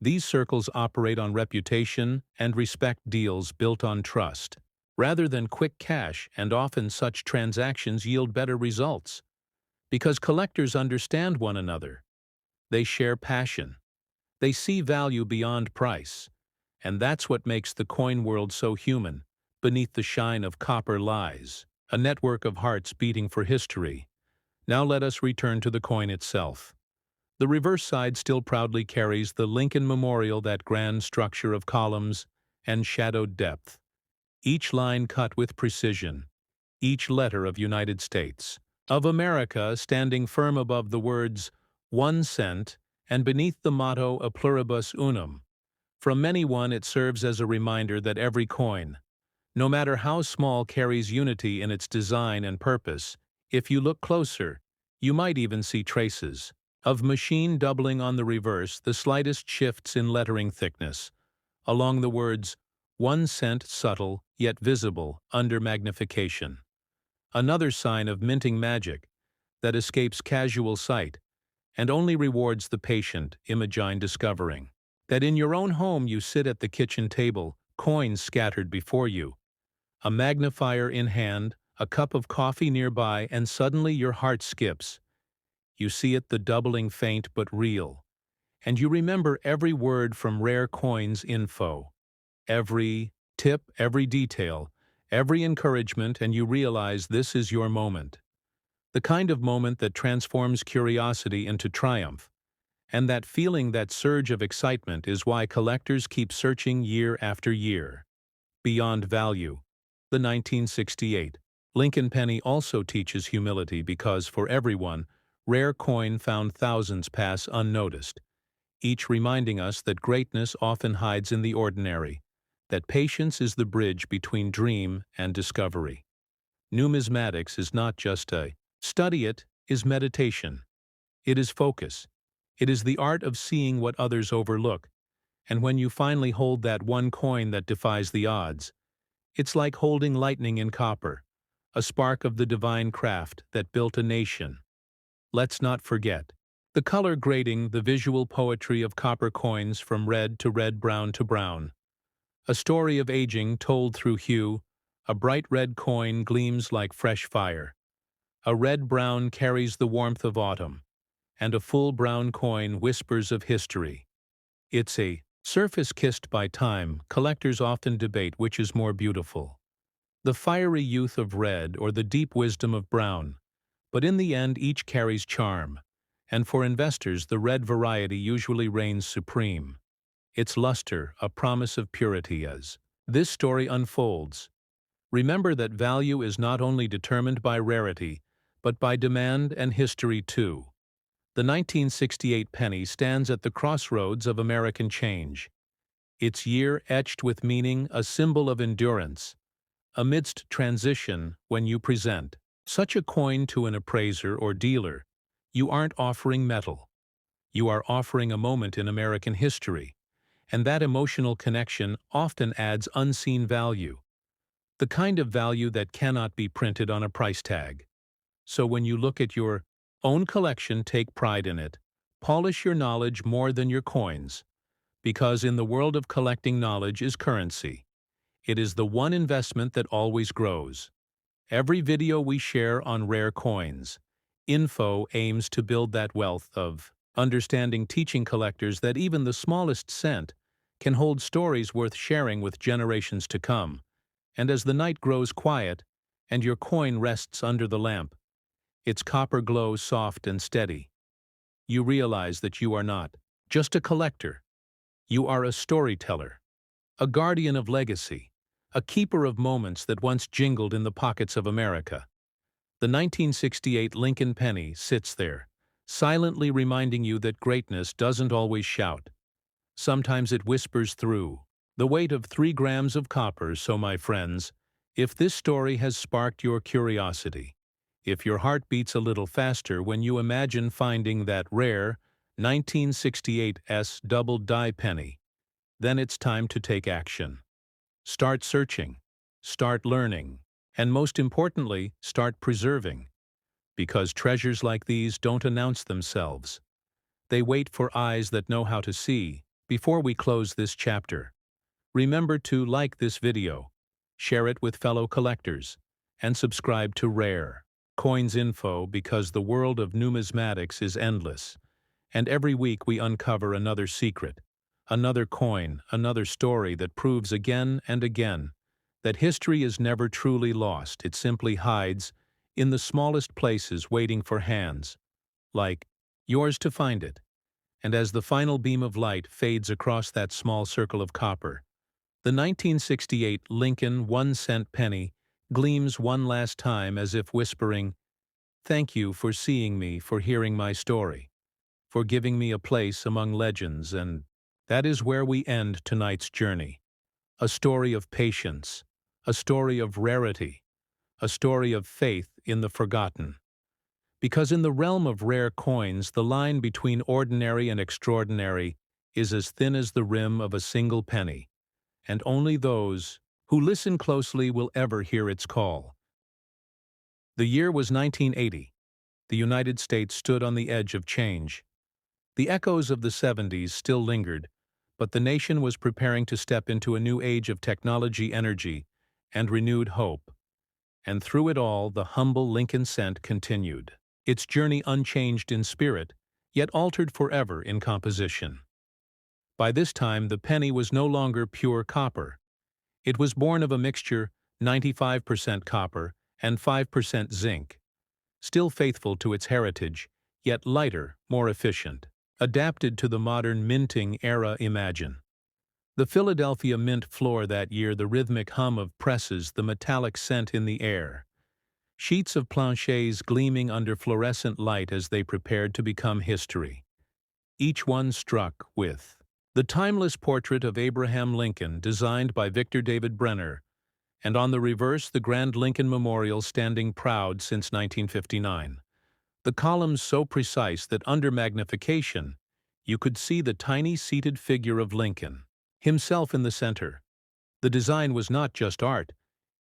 These circles operate on reputation and respect deals built on trust, rather than quick cash, and often such transactions yield better results. Because collectors understand one another. They share passion. They see value beyond price. And that's what makes the coin world so human. Beneath the shine of copper lies a network of hearts beating for history. Now let us return to the coin itself. The reverse side still proudly carries the Lincoln Memorial, that grand structure of columns and shadowed depth. Each line cut with precision, each letter of United States of America standing firm above the words 1 cent and beneath the motto A pluribus unum. From many one, it serves as a reminder that every coin, no matter how small, carries unity in its design and purpose. If you look closer, you might even see traces of machine doubling on the reverse, the slightest shifts in lettering thickness. Along the words 1 cent, subtle yet visible under magnification. Another sign of minting magic that escapes casual sight and only rewards the patient. Imagine discovering that in your own home you sit at the kitchen table, coins scattered before you, a magnifier in hand, a cup of coffee nearby, and suddenly your heart skips. You see it, the doubling, faint but real, and you remember every word from Rare Coins info, every tip, every detail, every encouragement, and you realize this is your moment. The kind of moment that transforms curiosity into triumph. And that feeling, that surge of excitement, is why collectors keep searching year after year. Beyond value. The 1968 Lincoln penny also teaches humility, because for everyone, rare coin found thousands pass unnoticed, each reminding us that greatness often hides in the ordinary, that patience is the bridge between dream and discovery. Numismatics is not just a study, it is meditation. It is focus. It is the art of seeing what others overlook, and when you finally hold that one coin that defies the odds, it's like holding lightning in copper, a spark of the divine craft that built a nation. Let's not forget the color grading, the visual poetry of copper coins, from red to red, brown to brown. A story of aging told through hue. A bright red coin gleams like fresh fire. A red brown carries the warmth of autumn, and a full brown coin whispers of history. It's a surface kissed by time. Collectors often debate which is more beautiful, the fiery youth of red or the deep wisdom of brown. But in the end, each carries charm, and for investors, the red variety usually reigns supreme. Its luster, a promise of purity. As this story unfolds, remember that value is not only determined by rarity, but by demand and history too. The 1968 penny stands at the crossroads of American change. Its year etched with meaning, a symbol of endurance. Amidst transition, when you present such a coin to an appraiser or dealer, you aren't offering metal. You are offering a moment in American history, and that emotional connection often adds unseen value, the kind of value that cannot be printed on a price tag. So when you look at your own collection, take pride in it. Polish your knowledge more than your coins, because in the world of collecting, knowledge is currency. It is the one investment that always grows. Every video we share on rare coins, info aims to build that wealth of understanding, teaching collectors that even the smallest cent can hold stories worth sharing with generations to come. And as the night grows quiet and your coin rests under the lamp, its copper glows soft and steady, you realize that you are not just a collector. You are a storyteller, a guardian of legacy, a keeper of moments that once jingled in the pockets of America. The 1968 Lincoln penny sits there, silently reminding you that greatness doesn't always shout. Sometimes it whispers through the weight of 3 grams of copper. So, my friends, if this story has sparked your curiosity, if your heart beats a little faster when you imagine finding that rare 1968's double die penny, then it's time to take action. Start searching, start learning, and most importantly, start preserving. Because treasures like these don't announce themselves. They wait for eyes that know how to see. Before we close this chapter, remember to like this video, share it with fellow collectors, and subscribe to Rare Coins Info, because the world of numismatics is endless, and every week we uncover another secret, another coin, another story that proves again and again that history is never truly lost. It simply hides in the smallest places, waiting for hands like yours to find it. And as the final beam of light fades across that small circle of copper, the 1968 Lincoln 1 cent penny gleams one last time, as if whispering, "Thank you for seeing me, for hearing my story, for giving me a place among legends." And that is where we end tonight's journey. A story of patience, a story of rarity, a story of faith in the forgotten. Because in the realm of rare coins, the line between ordinary and extraordinary is as thin as the rim of a single penny, and only those who listen closely will ever hear its call. The year was 1980. The United States stood on the edge of change. The echoes of the 70s still lingered, but the nation was preparing to step into a new age of technology, energy, and renewed hope. And through it all, the humble Lincoln cent continued, its journey unchanged in spirit, yet altered forever in composition. By this time, the penny was no longer pure copper. It was born of a mixture 95% copper and 5% zinc, still faithful to its heritage, yet lighter, more efficient, adapted to the modern minting era. Imagine the Philadelphia Mint floor that year, the rhythmic hum of presses, the metallic scent in the air. Sheets of planchets gleaming under fluorescent light as they prepared to become history. Each one struck with the timeless portrait of Abraham Lincoln, designed by Victor David Brenner, and on the reverse the Grand Lincoln Memorial, standing proud since 1959. The columns so precise that under magnification you could see the tiny seated figure of Lincoln, himself in the center. The design was not just art.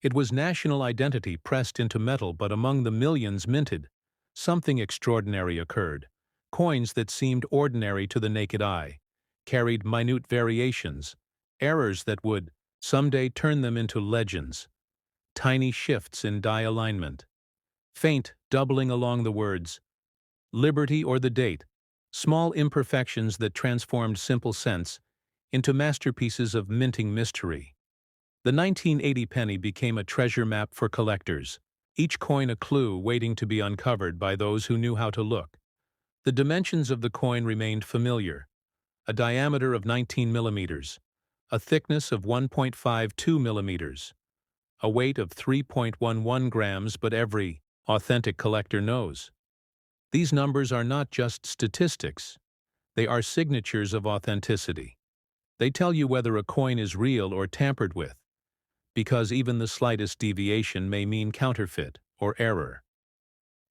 It was national identity pressed into metal. But among the millions minted, something extraordinary occurred. Coins that seemed ordinary to the naked eye carried minute variations, errors that would someday turn them into legends. Tiny shifts in die alignment, faint doubling along the words, liberty or the date, small imperfections that transformed simple cents into masterpieces of minting mystery. The 1980 penny became a treasure map for collectors, each coin a clue waiting to be uncovered by those who knew how to look. The dimensions of the coin remained familiar: a diameter of 19 millimeters, a thickness of 1.52 millimeters, a weight of 3.11 grams. But every authentic collector knows these numbers are not just statistics, they are signatures of authenticity. They tell you whether a coin is real or tampered with, because even the slightest deviation may mean counterfeit or error.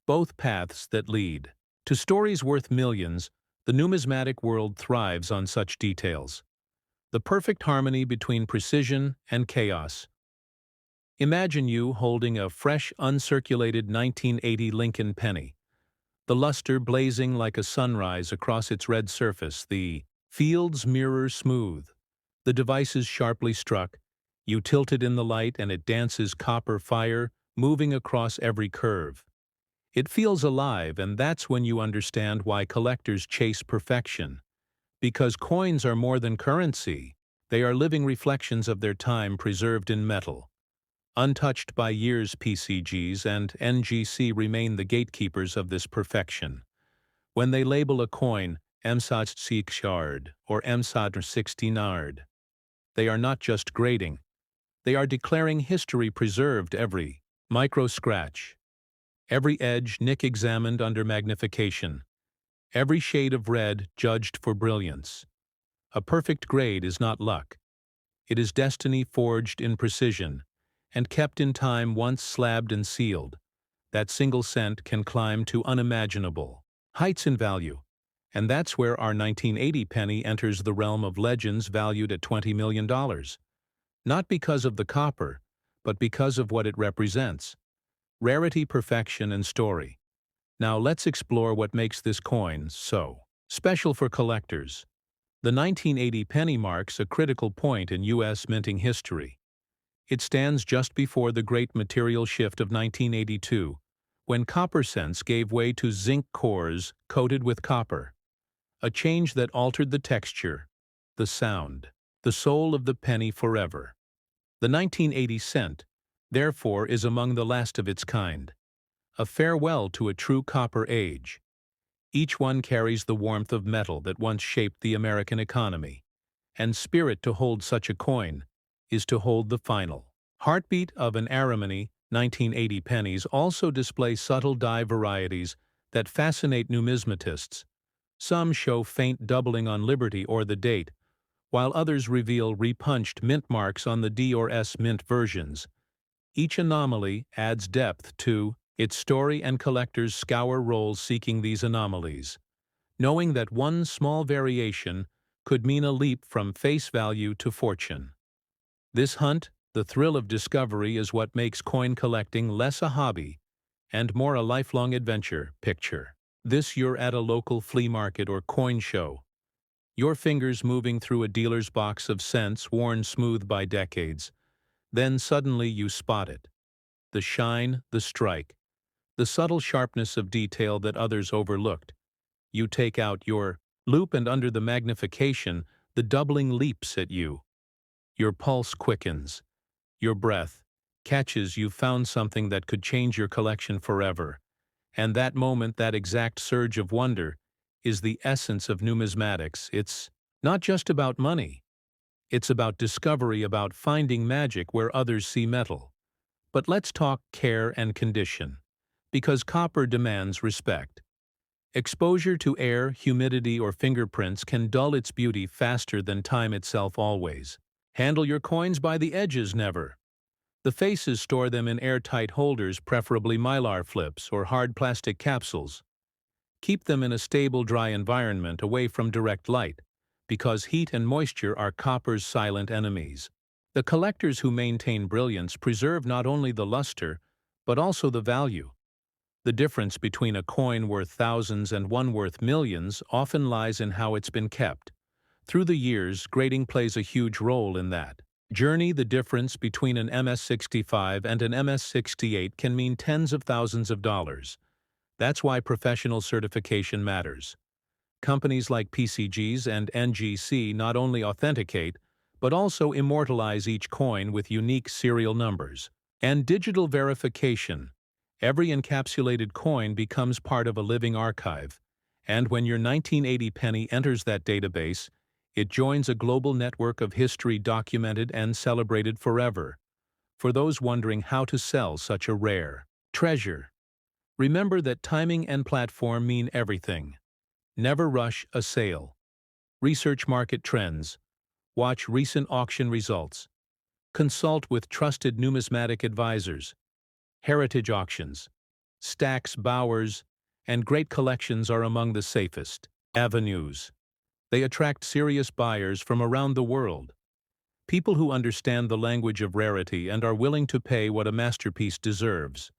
Both paths that lead to stories worth millions, The numismatic world thrives on such details. The perfect harmony between precision and chaos. Imagine you holding a fresh, uncirculated 1980 Lincoln penny, the luster blazing like a sunrise across its red surface, the field's mirror smooth. The device is sharply struck. You tilt it in the light and it dances copper fire, moving across every curve. It feels alive, and that's when you understand why collectors chase perfection. Because coins are more than currency. They are living reflections of their time preserved in metal. Untouched by years, PCGs and NGC remain the gatekeepers of this perfection. When they label a coin emsat 6 yard or emsat 60 nard, they are not just grading. They are declaring history preserved, every micro-scratch, every edge nick examined under magnification, every shade of red judged for brilliance. A perfect grade is not luck. It is destiny forged in precision and kept in time. Once slabbed and sealed, that single cent can climb to unimaginable heights in value. And that's where our 1980 penny enters the realm of legends, valued at $20 million. Not because of the copper, but because of what it represents. Rarity, perfection, and story. Now let's explore what makes this coin so special for collectors. The 1980 penny marks a critical point in U.S. minting history. It stands just before the great material shift of 1982, when copper cents gave way to zinc cores coated with copper. A change that altered the texture, the sound, the soul of the penny forever. The 1980 cent, therefore, is among the last of its kind. A farewell to a true copper age. Each one carries the warmth of metal that once shaped the American economy. And spirit to hold such a coin is to hold the final heartbeat of an Aramony. 1980 pennies also display subtle die varieties that fascinate numismatists. Some show faint doubling on Liberty or the date, while others reveal repunched mint marks on the D or S mint versions. Each anomaly adds depth to its story, and collectors scour rolls seeking these anomalies, knowing that one small variation could mean a leap from face value to fortune. This hunt, the thrill of discovery, is what makes coin collecting less a hobby and more a lifelong adventure. Picture this: you're at a local flea market or coin show, your fingers moving through a dealer's box of cents worn smooth by decades. Then suddenly you spot it. The shine, the strike, the subtle sharpness of detail that others overlooked. You take out your loop, and under the magnification, the doubling leaps at you. Your pulse quickens. Your breath catches. You've found something that could change your collection forever. And that moment, that exact surge of wonder, is the essence of numismatics. It's not just about money. It's about discovery, about finding magic where others see metal. But let's talk care and condition. Because copper demands respect. Exposure to air, humidity, or fingerprints can dull its beauty faster than time itself. Always handle your coins by the edges, never. The faces, store them in airtight holders, preferably mylar flips or hard plastic capsules. Keep them in a stable, dry environment away from direct light, because heat and moisture are copper's silent enemies. The collectors who maintain brilliance preserve not only the luster, but also the value. The difference between a coin worth thousands and one worth millions often lies in how it's been kept. Through the years, grading plays a huge role in that journey. The difference between an MS-65 and an MS-68 can mean tens of thousands of dollars. That's why professional certification matters. Companies like PCGs and NGC not only authenticate, but also immortalize each coin with unique serial numbers and digital verification. Every encapsulated coin becomes part of a living archive, and when your 1980 penny enters that database, it joins a global network of history documented and celebrated forever. For those wondering how to sell such a rare treasure, remember that timing and platform mean everything. Never rush a sale. Research market trends. Watch recent auction results. Consult with trusted numismatic advisors. Heritage auctions, Stacks, Bowers, and Great Collections are among the safest. avenues. They attract serious buyers from around the world, people who understand the language of rarity and are willing to pay what a masterpiece deserves.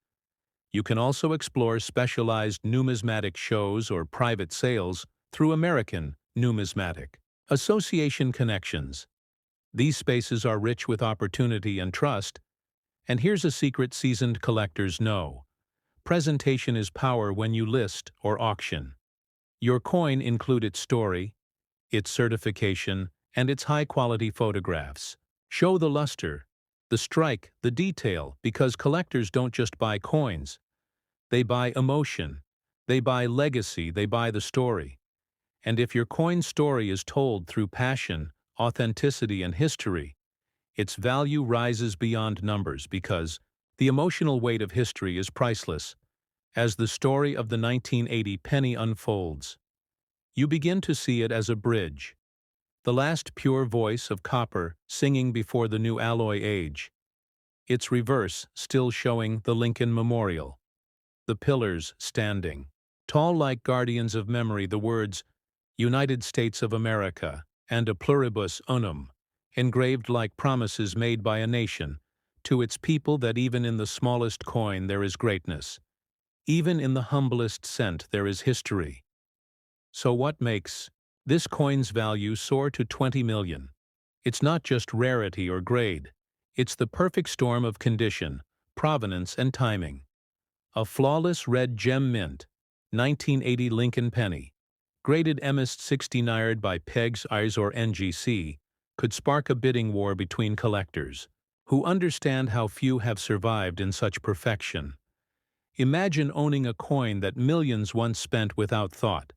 You can also explore specialized numismatic shows or private sales through American Numismatic Association connections. These spaces are rich with opportunity and trust, and here's a secret seasoned collectors know. Presentation is power when you list or auction. Your coin include its story, its certification, and its high-quality photographs. Show the luster, the strike, the detail, because collectors don't just buy coins. They buy emotion, they buy legacy, they buy the story. And if your coin story is told through passion, authenticity, and history, its value rises beyond numbers because the emotional weight of history is priceless. As the story of the 1980 penny unfolds, you begin to see it as a bridge, the last pure voice of copper singing before the new alloy age. Its reverse still showing the Lincoln Memorial, the pillars standing, tall like guardians of memory, the words United States of America and a pluribus unum, engraved like promises made by a nation to its people that even in the smallest coin there is greatness. Even in the humblest cent there is history. So what makes this coin's value soar to 20 million? It's not just rarity or grade. It's the perfect storm of condition, provenance, and timing. A flawless red gem mint, 1980 Lincoln penny, graded Emist 69 by Pegs Eyes or NGC, could spark a bidding war between collectors, who understand how few have survived in such perfection. Imagine owning a coin that millions once spent without thought,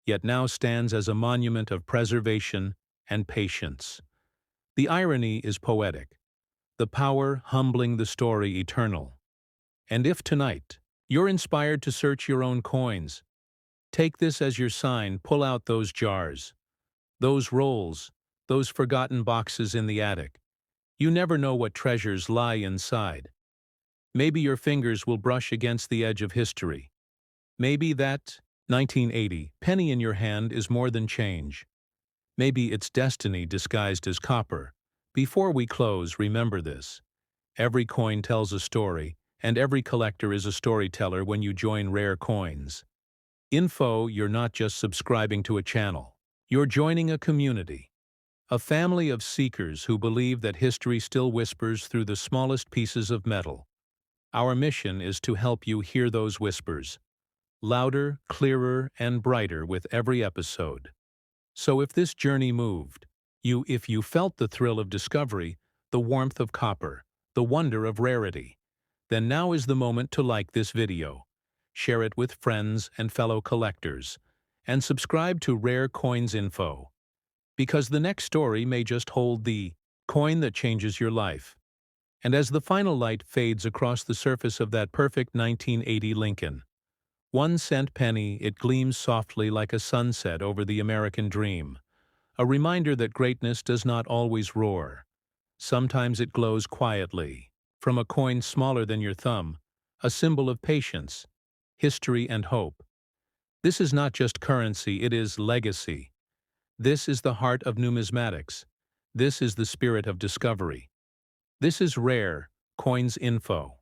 yet now stands as a monument of preservation and patience. The irony is poetic, the power humbling, the story eternal. And if tonight you're inspired to search your own coins, take this as your sign, pull out those jars, those rolls, those forgotten boxes in the attic. You never know what treasures lie inside. Maybe your fingers will brush against the edge of history. Maybe that 1980 penny in your hand is more than change. Maybe it's destiny disguised as copper. Before we close, remember this. Every coin tells a story, and every collector is a storyteller when you join Rare Coins. Info, you're not just subscribing to a channel. You're joining a community. A family of seekers who believe that history still whispers through the smallest pieces of metal. Our mission is to help you hear those whispers, louder, clearer, and brighter with every episode. So if this journey moved you, if you felt the thrill of discovery, the warmth of copper, the wonder of rarity, then now is the moment to like this video, share it with friends and fellow collectors, and subscribe to Rare Coins Info, because the next story may just hold the coin that changes your life. And as the final light fades across the surface of that perfect 1980 Lincoln 1 cent penny, it gleams softly like a sunset over the American dream, a reminder that greatness does not always roar. Sometimes it glows quietly, from a coin smaller than your thumb, a symbol of patience, history, and hope. This is not just currency, it is legacy. This is the heart of numismatics. This is the spirit of discovery. This is Rare Coins Info.